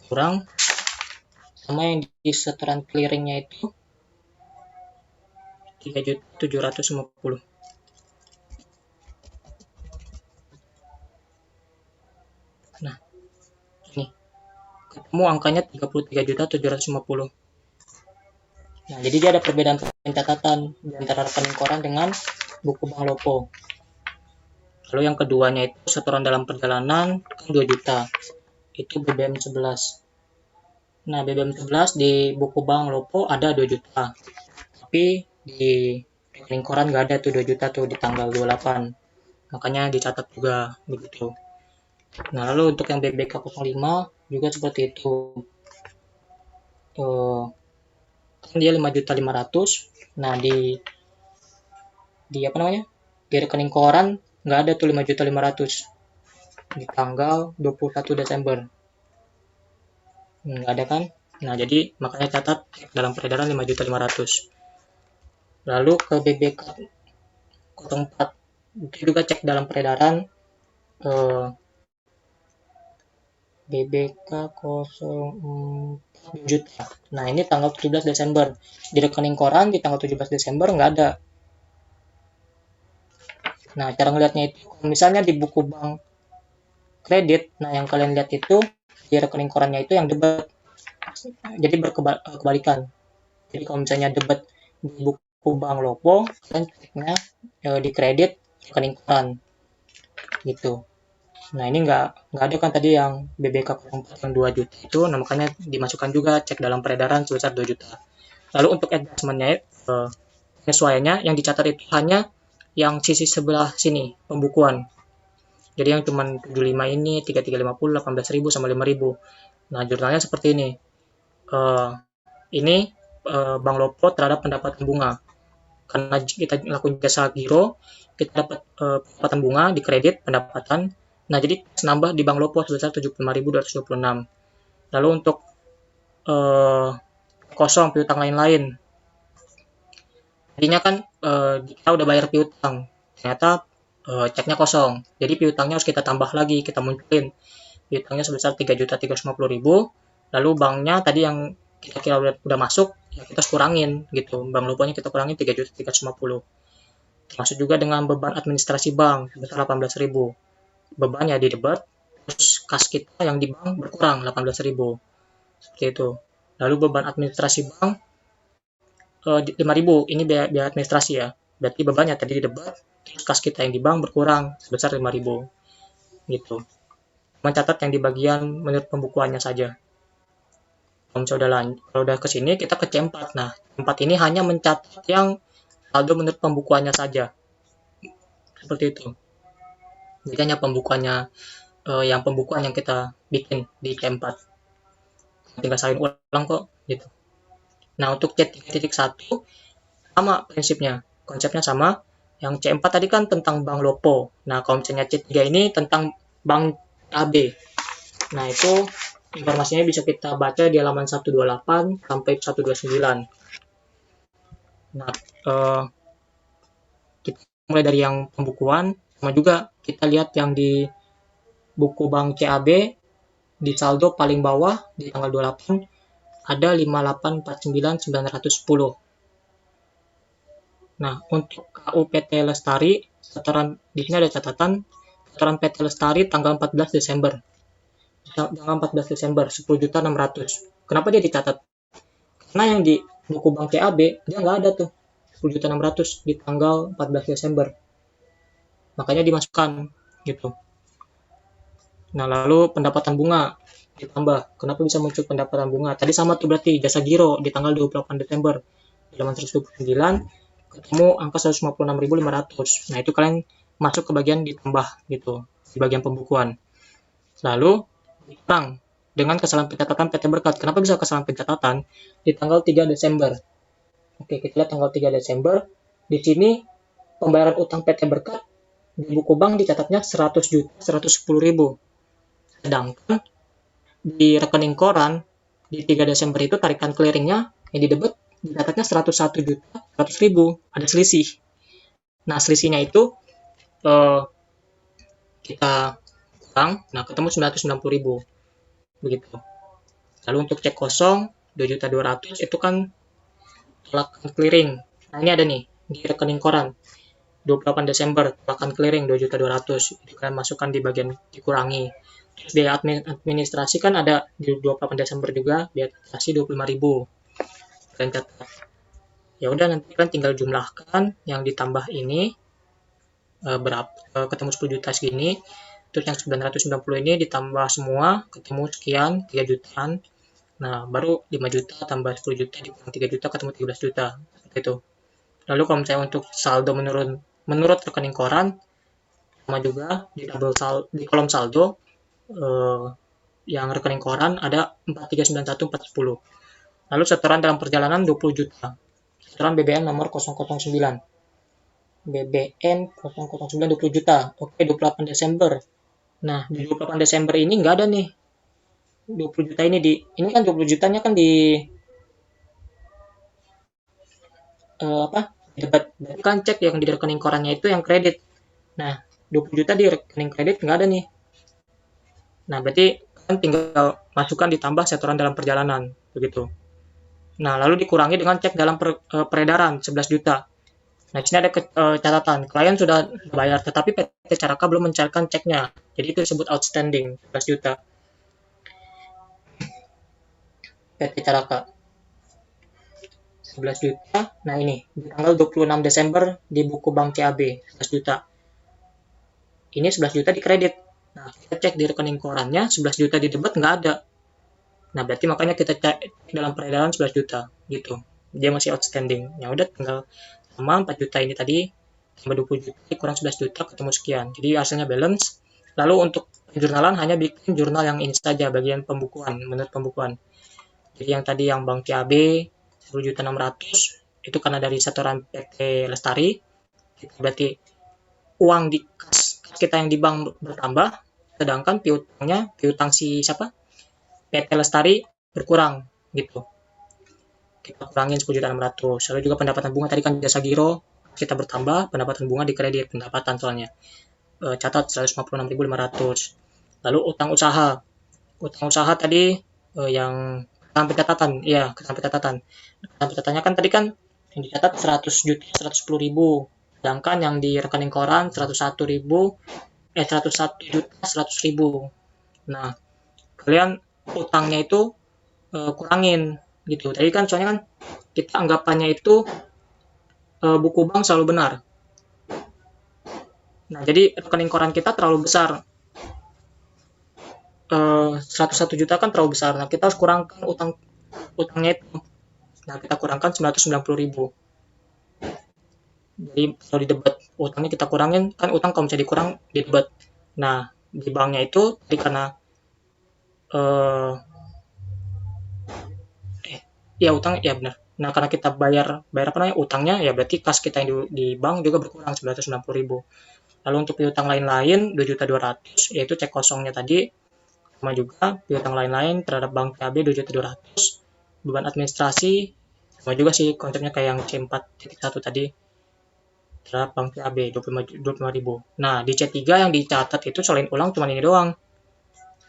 kurang sama yang di setoran clearingnya itu 3.750. Nah, ini ketemu angkanya 33.750. Nah, jadi dia ada perbedaan pencatatan di antara rekening koran dengan buku bank Lopo. Lalu yang keduanya itu setoran dalam perjalanan kan 2 juta. Itu BBM 11. Nah, BBM 11 di buku bank Lopo ada 2 juta. Tapi di rekening koran nggak ada tuh 2 juta tuh di tanggal 28. Makanya dicatat juga begitu. Nah, lalu untuk yang BBK 05 juga seperti itu. Kan dia 5.500.000. Nah, di apa namanya? Di rekening koran nggak ada tuh 5.500.000 di tanggal 21 Desember. Nggak ada kan? Nah, jadi makanya catat dalam peredaran 5.500.000. Lalu ke BBK 04 itu juga cek dalam peredaran BBK 04 juta. Nah, ini tanggal 17 Desember. Di rekening koran di tanggal 17 Desember nggak ada. Nah, cara ngelihatnya itu, misalnya di buku bank kredit, nah yang kalian lihat itu di rekening korannya itu yang debit. Jadi berkebalikan. Jadi kalau misalnya debit di buku bank Lopo, kalian ceknya di kredit rekening koran. Gitu. Nah, ini nggak ada kan tadi yang BBK 04 yang 2 juta itu, nah makanya dimasukkan juga cek dalam peredaran sebesar 2 juta. Lalu untuk adjustment-nya, penyesuaiannya yang dicatat itu hanya yang sisi sebelah sini, pembukuan. Jadi yang cuman 75 ini, 3350, 18.000 sama 5.000. Nah, jurnalnya seperti ini. Ini Bank Lopo terhadap pendapatan bunga. Karena kita lakukan jasa giro, kita dapat pendapatan bunga di kredit pendapatan. Nah, jadi nambah di Bank Lopo sebesar 75.226. Lalu untuk kosong piutang lain-lain. Tadinya kan kita udah bayar piutang, ternyata ceknya kosong. Jadi piutangnya harus kita tambah lagi, kita munculin. Piutangnya sebesar 3.350.000. Lalu banknya tadi yang kita kira udah masuk, ya kita kurangin gitu. Bank Loponya kita kurangin 3.350. Termasuk juga dengan beban administrasi bank sebesar 18.000. Beban ya di debit, terus kas kita yang di bank berkurang 18.000. Seperti itu. Lalu beban administrasi bank 5.000, ini biaya administrasi ya. Berarti bebannya tadi di debit, terus kas kita yang di bank berkurang sebesar 5.000. Gitu. Mencatat yang di bagian menurut pembukuannya saja. Kalau udah ke sini kita ke C4. Nah, C4 ini hanya mencatat yang saldo menurut pembukuannya saja. Seperti itu. Jadi hanya pembukuan yang kita bikin di C4. Tinggal salin ulang kok gitu. Nah, untuk C3.1 sama prinsipnya, konsepnya sama. Yang C4 tadi kan tentang Bank Lopo. Nah, kalau misalnya C3 ini tentang Bank AB. Nah, itu informasinya bisa kita baca di halaman 128 sampai 129. Nah, kita mulai dari yang pembukuan, sama juga kita lihat yang di buku Bank CAB, di saldo paling bawah di tanggal 28, ada 5849910. Nah, untuk KU PT Lestari, setoran di sini ada catatan setoran PT Lestari tanggal 14 Desember. Tanggal 14 Desember 10.600.000. Kenapa dia dicatat? Karena yang di buku Bank CAB dia nggak ada tuh 10.600.000 di tanggal 14 Desember. Makanya dimasukkan gitu. Nah, lalu pendapatan bunga ditambah. Kenapa bisa muncul pendapatan bunga? Tadi sama tuh berarti jasa giro di tanggal 28 Desember. Di halaman 129 ketemu angka 156.500. Nah, itu kalian masuk ke bagian ditambah gitu, di bagian pembukuan. Lalu dikurang dengan kesalahan pencatatan PT Berkat. Kenapa bisa kesalahan pencatatan? Di tanggal 3 Desember. Oke, kita lihat tanggal 3 Desember. Di sini pembayaran utang PT Berkat di buku bank dicatatnya 100.110.000. Sedangkan di rekening koran di 3 Desember itu tarikan clearingnya yang di debit dicatatnya 101.100.000. Ada selisih. Nah, selisihnya itu kita kurang, nah ketemu 990.000 begitu. Lalu untuk cek kosong 2.200.000 itu kan tolakan clearing. Nah ini ada nih di rekening koran 28 Desember tolakan clearing 2.200.000 itu kan masukkan di bagian dikurangi. Terus biaya administrasi kan ada di 28 Desember juga biaya administrasi 25.000. Kalian catat. Ya udah nanti kan tinggal jumlahkan yang ditambah ini berapa ketemu 10 juta segini. Terus yang 990 ini ditambah semua ketemu sekian 3 jutaan. Nah, baru 5 juta tambah 10 juta dikurang 3 juta ketemu 13 juta. Gitu. Lalu kalau misalnya untuk saldo menurut rekening koran sama juga di kolom saldo yang rekening koran ada 4391410. Lalu setoran dalam perjalanan 20 juta. Setoran BBM nomor 009. BBM 009 20 juta. Oke, 28 Desember. Nah, di 28 Desember ini nggak ada nih 20 juta ini kan 20 jutanya kan di debat kan cek yang di rekening korannya itu yang kredit. Nah, 20 juta di rekening kredit nggak ada nih. Nah, berarti kan tinggal masukkan ditambah setoran dalam perjalanan begitu. Nah, lalu dikurangi dengan cek dalam peredaran 11 juta. Nah, di sini ada catatan, klien sudah bayar tetapi PT Caraka belum mencairkan ceknya. Jadi itu disebut outstanding 11 juta. PT Caraka 11 juta. Nah, ini di tanggal 26 Desember di buku Bank CAB 11 juta. Ini 11 juta di kredit. Nah, kita cek di rekening korannya 11 juta di debit nggak ada. Nah, berarti makanya kita cek dalam peredaran 11 juta gitu. Dia masih outstanding. Ya udah tinggal sama 4 juta ini tadi tambah 20 juta kurang 11 juta ketemu sekian. Jadi hasilnya balance. Lalu untuk jurnalan hanya bikin jurnal yang ini saja bagian pembukuan menurut pembukuan. Jadi yang tadi yang Bank CAB 10.600.000 itu karena dari setoran PT Lestari. Berarti uang di kas kita yang di bank bertambah, sedangkan piutang si siapa? PT Lestari berkurang gitu. Kita kurangin 10.600.000. Lalu juga pendapatan bunga tadi kan jasa giro kita bertambah, pendapatan bunga di kredit pendapatan soalnya. Catat 156.500. Lalu utang usaha. Utang usaha tadi yang keterangan pencatatan, iya, keterangan pencatatan. Keterangan pencatatannya kan tadi kan yang dicatat 100 juta 110.000. Sedangkan yang di rekening koran 101 juta 100.000. Nah, kalian utangnya itu kurangin gitu. Tadi kan soalnya kan kita anggapannya itu buku bank selalu benar. Nah, jadi rekening koran kita terlalu besar. 101 juta kan terlalu besar. Nah, kita harus kurangkan utangnya itu. Nah, kita kurangkan 990.000. Jadi kalau di debit utangnya kita kurangin, kan utang kalau bisa dikurang di debit. Nah, di banknya itu tadi karena utang ya benar. Nah, karena kita bayar apa namanya utangnya ya berarti kas kita yang di bank juga berkurang 990.000. Lalu untuk piutang lain-lain 2.200.000 yaitu cek kosongnya tadi sama juga piutang lain-lain terhadap Bank CAB 2.200.000. Beban administrasi sama juga sih konsepnya kayak yang C4.1 tadi terhadap Bank CAB 25.000. Nah, di C3 yang dicatat itu salin ulang cuma ini doang.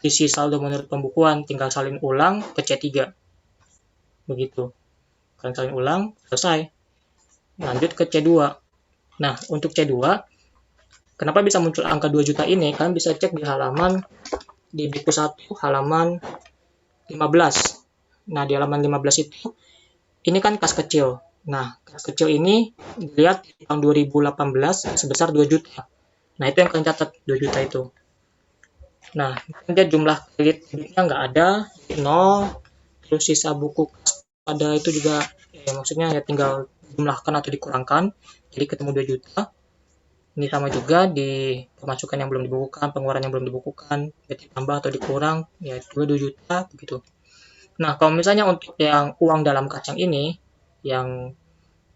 Isi saldo menurut pembukuan tinggal salin ulang ke C3. Begitu. Kalian salin ulang, selesai. Lanjut ke C2. Nah, untuk C2, kenapa bisa muncul angka 2 juta ini? Kalian bisa cek di buku 1 halaman 15. Nah, di halaman 15 itu, ini kan kas kecil. Nah, kas kecil ini dilihat di tahun 2018 sebesar 2 juta. Nah, itu yang kalian catat, 2 juta itu. Nah, dia jumlah kreditnya nggak ada, 0. Terus sisa buku kas ada itu juga, maksudnya ya tinggal jumlahkan atau dikurangkan. Jadi ketemu 2 juta. Ini sama juga di pemasukan yang belum dibukukan, pengeluaran yang belum dibukukan, ditambah atau dikurang, ya juga 2 juta begitu. Nah, kalau misalnya untuk yang uang dalam kas yang ini, yang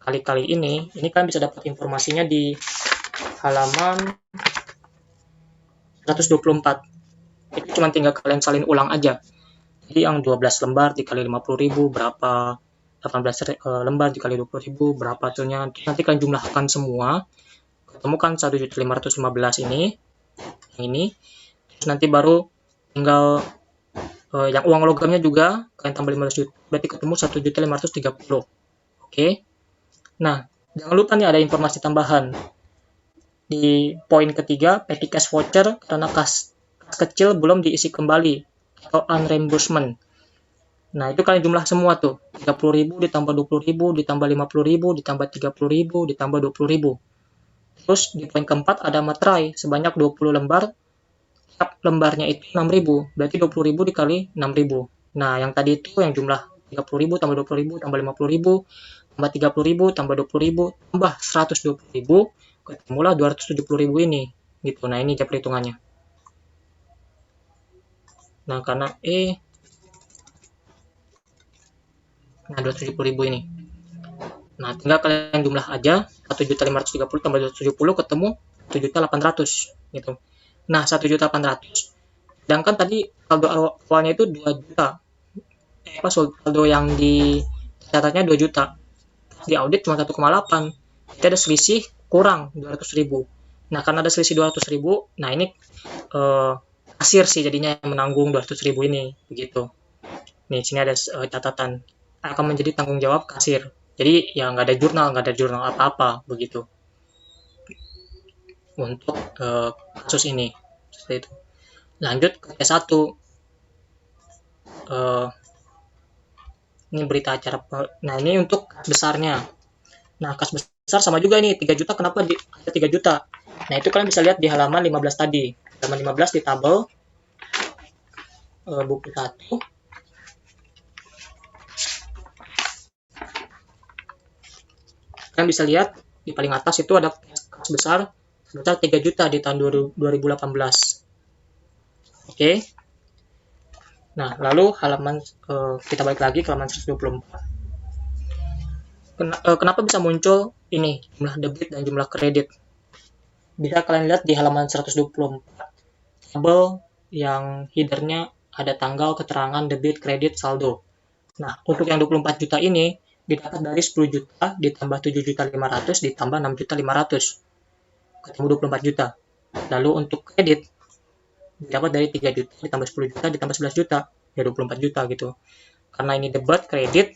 kali-kali ini kan bisa dapat informasinya di halaman 124. Itu cuma tinggal kalian salin ulang aja. Jadi yang 12 lembar dikali 50.000 berapa, 18 lembar dikali 20.000 berapa hasilnya. Nanti kalian jumlahkan semua, ketemu kan 1.515 ini, yang ini. Terus nanti baru tinggal yang uang logamnya juga kalian tambah 15 juta, berarti ketemu 1.530. Oke. Nah, jangan lupa nih ada informasi tambahan. Di poin ketiga, petty cash voucher karena kas kecil belum diisi kembali atau unreimbursement. Nah, itu kalian jumlah semua tuh. 30.000 ditambah 20.000 ditambah 50.000 ditambah 30.000 ditambah 20.000. Terus di poin keempat ada materai sebanyak 20 lembar. Tiap lembarnya itu 6.000, berarti 20.000 dikali 6.000. Nah, yang tadi itu yang jumlah 30.000 tambah 20.000 tambah 50.000 tambah 30.000 tambah 20.000 tambah 120.000, ketemulah 270.000 ini. Gitu. Nah, ini cara perhitungannya. Nah, karena nah 270.000 ini. Nah, tinggal kalian jumlah aja 1.530 tambah 270 ketemu 1.800 gitu. Nah, 1.800. Sedangkan tadi saldo awalnya itu 2 juta. Saldo yang di catatnya 2 juta. Di audit cuma 1,8. Jadi ada selisih kurang 200.000. Nah, karena ada selisih 200.000, nah ini kasir sih jadinya yang menanggung 200.000 ini begitu. Nih, sini ada catatan akan menjadi tanggung jawab kasir. Jadi ya nggak ada jurnal apa-apa begitu untuk kasus ini. Seperti itu. Lanjut ke T1. Ini berita acara. Nah, ini untuk kas besarnya. Nah, kas besar sama juga ini 3 juta. Kenapa ada 3 juta? Nah, itu kalian bisa lihat di halaman 15 tadi. Halaman 15 di tabel buku 1. Kalian bisa lihat di paling atas itu ada kas besar sebesar 3 juta di tahun 2018. Oke. Nah, lalu kita balik lagi ke halaman 124. Kenapa bisa muncul ini jumlah debit dan jumlah kredit? Bisa kalian lihat di halaman 124 tabel yang headernya ada tanggal, keterangan, debit, kredit, saldo. Nah, untuk yang 24 juta ini didapat dari 10 juta ditambah 7.500.000 ditambah 6.500.000. Ketemu 24 juta. Lalu untuk kredit didapat dari 3 juta ditambah 10 juta ditambah 11 juta, ya 24 juta gitu. Karena ini debat kredit,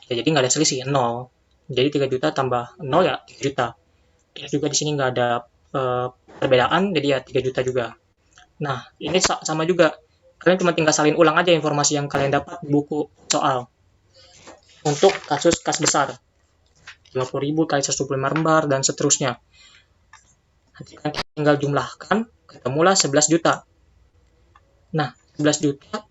ya jadi nggak ada selisih, 0. Jadi 3 juta tambah 0 ya 3 juta. Terus juga di sini nggak ada perbedaan, jadi ya 3 juta juga. Nah, ini sama juga. Kalian cuma tinggal salin ulang aja informasi yang kalian dapat di buku soal. Untuk kasus kas besar 50.000 kali 125 lembar dan seterusnya. Nanti kalian tinggal jumlahkan, ketemulah 11 juta. Nah, 11 juta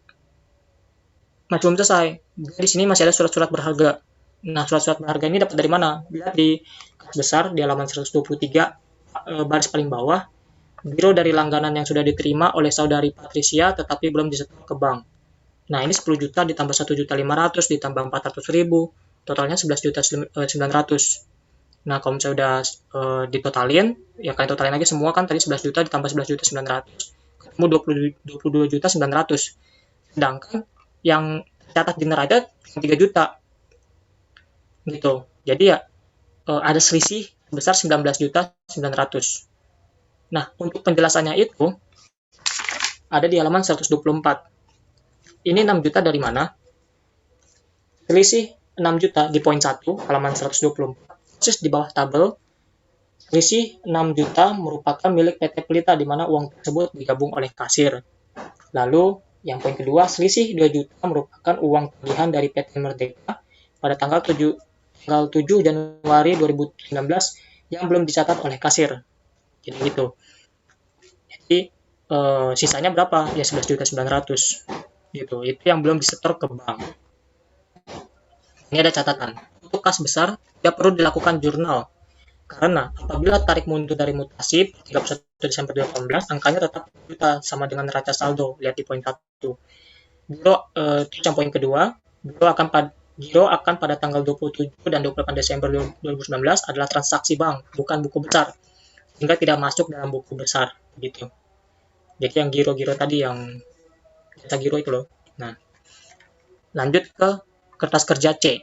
masih belum selesai. Di sini masih ada surat-surat berharga. Nah, surat-surat berharga ini dapat dari mana? Lihat di kas besar di halaman 123 baris paling bawah. Biro dari langganan yang sudah diterima oleh saudari Patricia tetapi belum disetor ke bank. Nah, ini 10 juta ditambah 1.500.000 ditambah 400.000, totalnya 11.900.000. Nah, kalau misalnya udah ditotalin, ya kalian totalin lagi semua kan tadi 11 juta ditambah 11.900.000, ketemu 22.900.000. Sedangkan yang catat di neraca 3 juta. Gitu. Jadi ya ada selisih sebesar 19.900.000. Nah, untuk penjelasannya itu ada di halaman 124. Ini 6 juta dari mana? Selisih 6 juta di poin 1, halaman 124. Persis di bawah tabel, selisih 6 juta merupakan milik PT Pelita di mana uang tersebut digabung oleh kasir. Lalu, yang poin kedua, selisih 2 juta merupakan uang tagihan dari PT Merdeka pada tanggal 7 Januari 2019 yang belum dicatat oleh kasir. Jadi gitu. Jadi sisanya berapa? Ya 11.900.000 gitu. Itu yang belum disetor ke bank. Ini ada catatan. Untuk kas besar tidak perlu dilakukan jurnal. Karena apabila tarik mundur dari mutasi 31 Desember 2018, angkanya tetap juta sama dengan neraca saldo. Lihat di poin 1. Biro yang poin kedua, giro akan pada tanggal 27 dan 28 Desember 2019 adalah transaksi bank, bukan buku besar. Sehingga tidak masuk dalam buku besar gitu. Jadi yang giro-giro tadi yang jasa giro itu loh. Nah, lanjut ke kertas kerja C.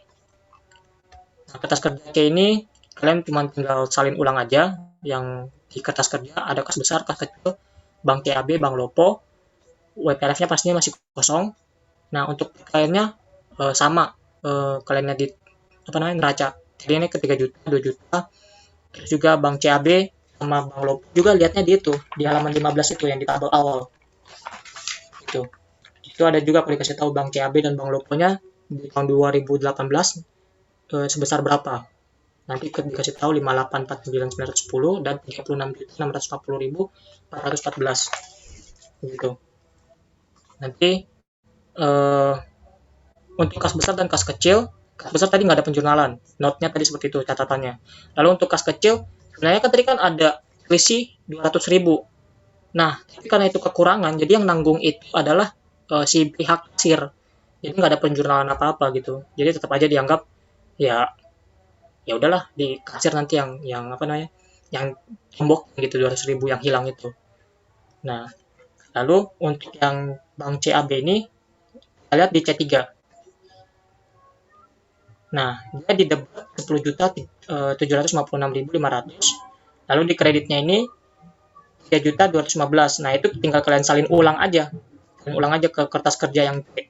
Nah, kertas kerja C ini kalian cuma tinggal salin ulang aja yang di kertas kerja ada kas besar, kas kecil, bank CAB, bank Lopo, WPRF-nya pastinya masih kosong. Nah, untuk kliennya sama, kliennya di neraca. Jadi ini ke 3 juta, 2 juta. Terus juga bank CAB sama bank Lopo juga lihatnya di halaman 15 itu yang di tabel awal. Itu ada juga kalau dikasih tahu bank CAB dan bank Lopo-nya di tahun 2018 sebesar berapa. Nanti dikasih tahu 5849.910 dan 36.640.414 gitu. Nanti untuk kas besar dan kas kecil, kas besar tadi nggak ada penjurnalan, note-nya tadi seperti itu catatannya. Lalu untuk kas kecil, sebenarnya kan tadi kan ada selisih 200.000. Nah, tapi karena itu kekurangan, jadi yang nanggung itu adalah si pihak kasir. Jadi nggak ada penjurnalan apa-apa gitu. Jadi tetap aja dianggap ya udahlah di kasir nanti yang tombok gitu 200.000 yang hilang itu. Nah, lalu untuk yang bank CAB ini kita lihat di C3. Nah, dia di debit 10.756.500. Lalu di kreditnya ini 3.215. Nah, itu tinggal kalian salin ulang aja. Salin ulang aja ke kertas kerja yang D.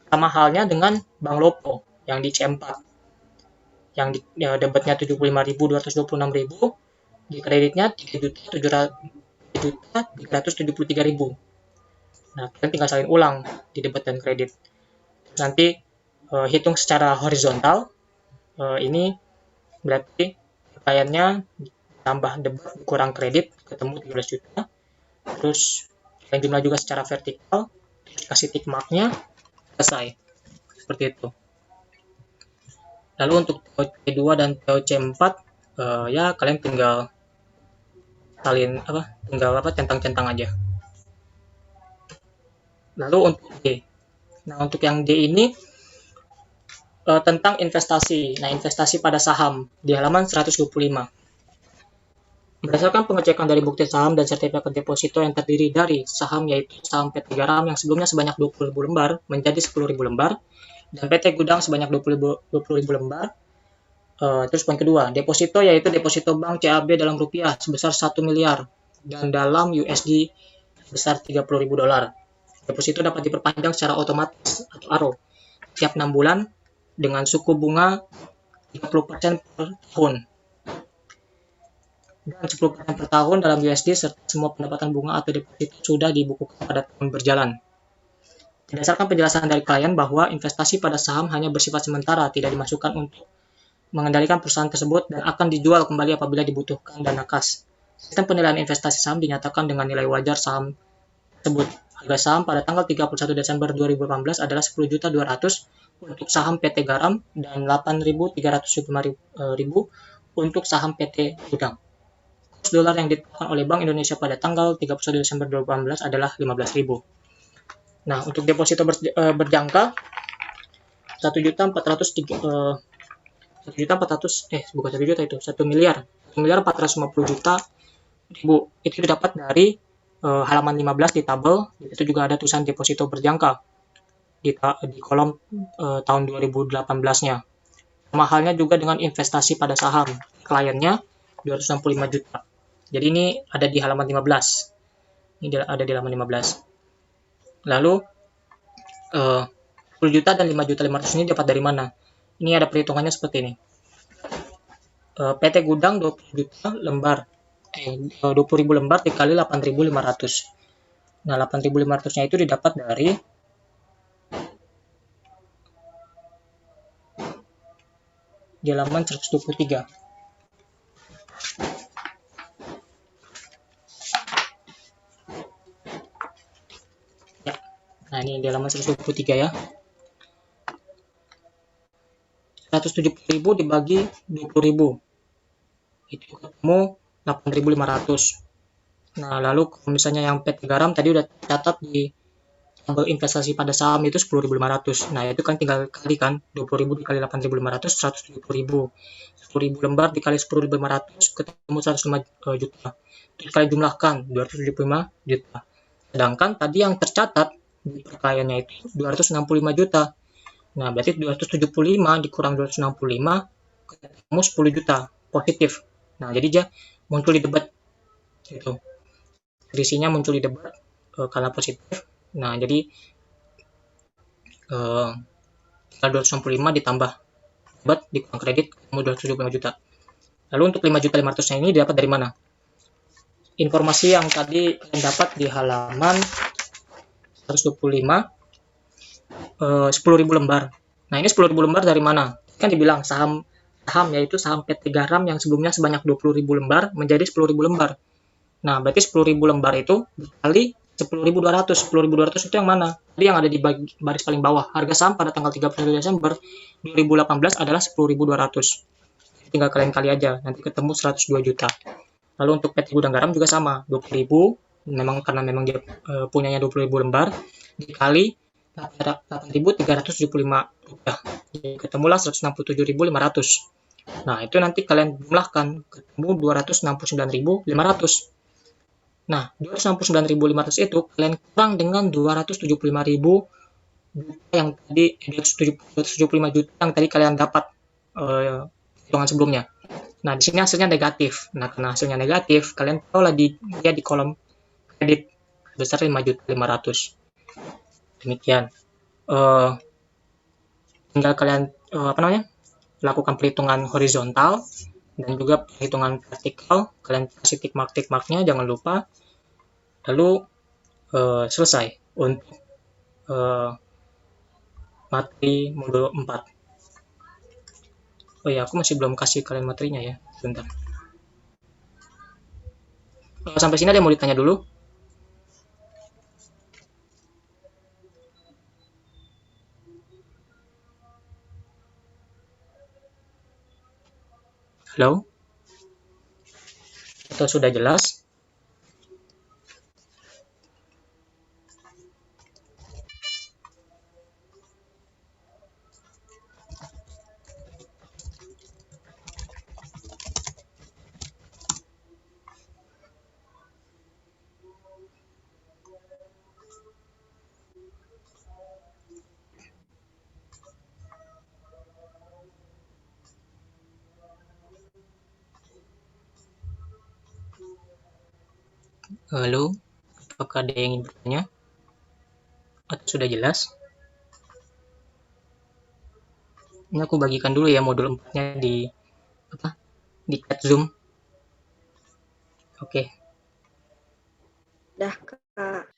Sama halnya dengan Bank Lopo yang di C4. Yang di debitnya 75.226.000, di kreditnya 3.373.000. Nah, kalian tinggal salin ulang di debit dan kredit. Terus nanti hitung secara horizontal. Ini berarti kliennya tambah debit kurang kredit ketemu 13 juta. Terus kalian jumlah juga secara vertikal, kasih tick marknya, selesai. Seperti itu. Lalu untuk TOC2 dan TOC4 ya kalian tinggal centang-centang aja. Lalu untuk D. Nah, untuk yang D ini tentang investasi. Nah, investasi pada saham di halaman 125. Berdasarkan pengecekan dari bukti saham dan sertifikat deposito yang terdiri dari saham yaitu saham PT Garam yang sebelumnya sebanyak 20.000 lembar menjadi 10.000 lembar dan PT Gudang sebanyak 20.000 lembar. Terus poin kedua, deposito yaitu deposito bank CAB dalam rupiah sebesar 1 miliar dan dalam USD sebesar 30.000 dolar. Deposito dapat diperpanjang secara otomatis atau ARO setiap 6 bulan dengan suku bunga 30% per tahun. Dan 10% per tahun dalam USD serta semua pendapatan bunga atau deposito sudah dibukukan pada tahun berjalan. Berdasarkan penjelasan dari klien bahwa investasi pada saham hanya bersifat sementara, tidak dimasukkan untuk mengendalikan perusahaan tersebut dan akan dijual kembali apabila dibutuhkan dana kas. Sistem penilaian investasi saham dinyatakan dengan nilai wajar saham tersebut. Harga saham pada tanggal 31 Desember 2018 adalah 10.200.000 untuk saham PT Garam dan 8.305.000 untuk saham PT Gudang. Kurs dolar yang ditetapkan oleh Bank Indonesia pada tanggal 31 Desember 2018 adalah 15.000. Nah, untuk deposito berjangka 1.450.000 itu didapat dari halaman 15 di tabel. Itu juga ada tulisan deposito berjangka di kolom tahun 2018-nya. Sama halnya juga dengan investasi pada saham. Kliennya 265 juta. Jadi ini ada di halaman 15. Ini ada di halaman 15. Lalu 10 juta dan 5.500.000 ini dapat dari mana? Ini ada perhitungannya seperti ini. PT Gudang 20 juta lembar. 20.000 lembar dikali 8.500. Nah, 8.500-nya itu didapat dari di halaman 123. Ya. Nah, ini di halaman 123 ya. 170.000 dibagi 20.000. Itu ketemu 8.500. Nah, lalu kalau misalnya yang PT Garam tadi udah catat di tabel investasi pada saham itu 10.500. Nah, itu kan tinggal kali kan 20.000 dikali 8.500 170.000. 10.000 lembar dikali 10.500 ketemu 105 juta. Terus kalian jumlahkan 275 juta. Sedangkan tadi yang tercatat di perkaliannya itu 265 juta. Nah, berarti 275 dikurang 265 ketemu 10 juta positif. Nah, jadi dia muncul di debat gitu. Selisihnya muncul di debat karena positif. Nah, jadi tinggal 265 ditambah debat dikurang kredit ketemu 275 juta. Lalu untuk 5.500.000-nya ini didapat dari mana? Informasi yang tadi kalian dapat di halaman 125, 10.000 lembar. Nah, ini 10.000 lembar dari mana? Kan dibilang saham yaitu saham PT Garam yang sebelumnya sebanyak 20.000 lembar menjadi 10.000 lembar. Nah, berarti 10.000 lembar itu dikali 10.200. 10.200 itu yang mana? Jadi yang ada di baris paling bawah. Harga saham pada tanggal 31 Desember 2018 adalah 10.200. Tinggal kalian kali aja, nanti ketemu 102 juta. Lalu untuk PT Gudang Garam juga sama, 20.000, karena memang dia punyanya 20.000 lembar, dikali 8.375 rupiah. Jadi ketemulah 167.500. Nah, itu nanti kalian jumlahkan, ketemu 269.500. Nah, 269.500 itu kalian kurang dengan 275.000 juta yang tadi, 275 juta yang tadi kalian dapat hitungan sebelumnya. Nah, di sini hasilnya negatif. Nah, karena hasilnya negatif, kalian tahulah dia di kolom kredit besar 5.500.000. Demikian. Tinggal kalian lakukan perhitungan horizontal dan juga perhitungan vertikal. Kalian kasih tick marknya, jangan lupa. Lalu selesai untuk materi modul 4. Oh ya, aku masih belum kasih kalian materinya ya. Bentar. Sampai sini ada yang mau ditanya dulu? Halo? Atau sudah jelas? Halo? Apakah ada yang ingin bertanya? Atau sudah jelas? Ini aku bagikan dulu ya modul 4-nya di chat Zoom. Oke. Dah, Kak.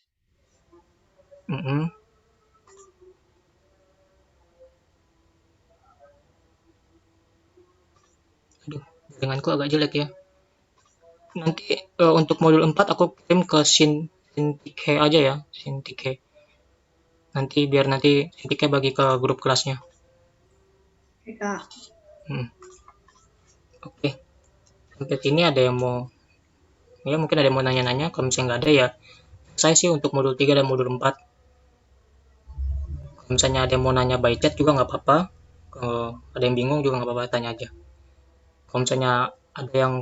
Aduh, jaringanku agak jelek ya. Nanti untuk modul 4 aku kirim ke Sintike aja ya, Sintike. Nanti biar Sintike bagi ke grup kelasnya. Oke, Kak. Oke. Sampai sini ada yang mau, ya mungkin ada yang mau nanya-nanya. Kalau misalnya nggak ada ya, saya sih untuk modul 3 dan modul 4. Kalau misalnya ada yang mau nanya by chat juga nggak apa-apa. Kalau ada yang bingung juga nggak apa-apa, tanya aja. Kalau misalnya ada yang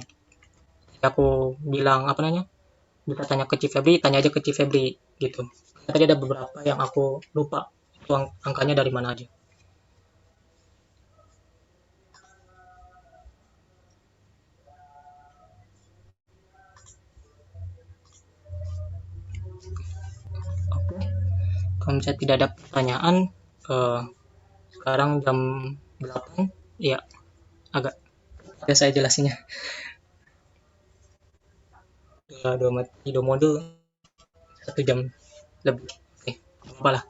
aku bilang bisa tanya ke Ci Febri, tanya aja ke Ci Febri gitu. Tadi ada beberapa yang aku lupa itu angkanya dari mana aja. Oke. Kalau misalnya tidak ada pertanyaan, sekarang jam 8, ya agak saya jelasinnya. Dua modul 1 jam lebih. Oke, apalah.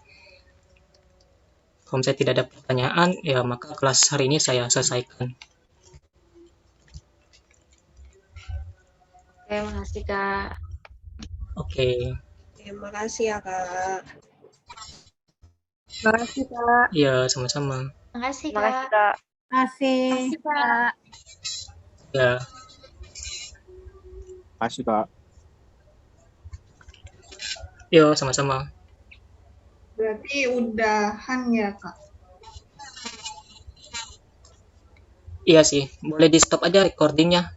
Kalau misalnya tidak ada pertanyaan, ya maka kelas hari ini saya selesaikan. Oke, makasih Kak. Oke. Terima kasih ya, Kak. Terima kasih, Kak. Ya, sama-sama. Makasih Terima kasih, Kak. Kak. Kasih. Kak. Ya, Makasih, Kak. yo sama-sama. Berarti udahan ya, Kak? Iya sih, boleh di stop aja recordingnya.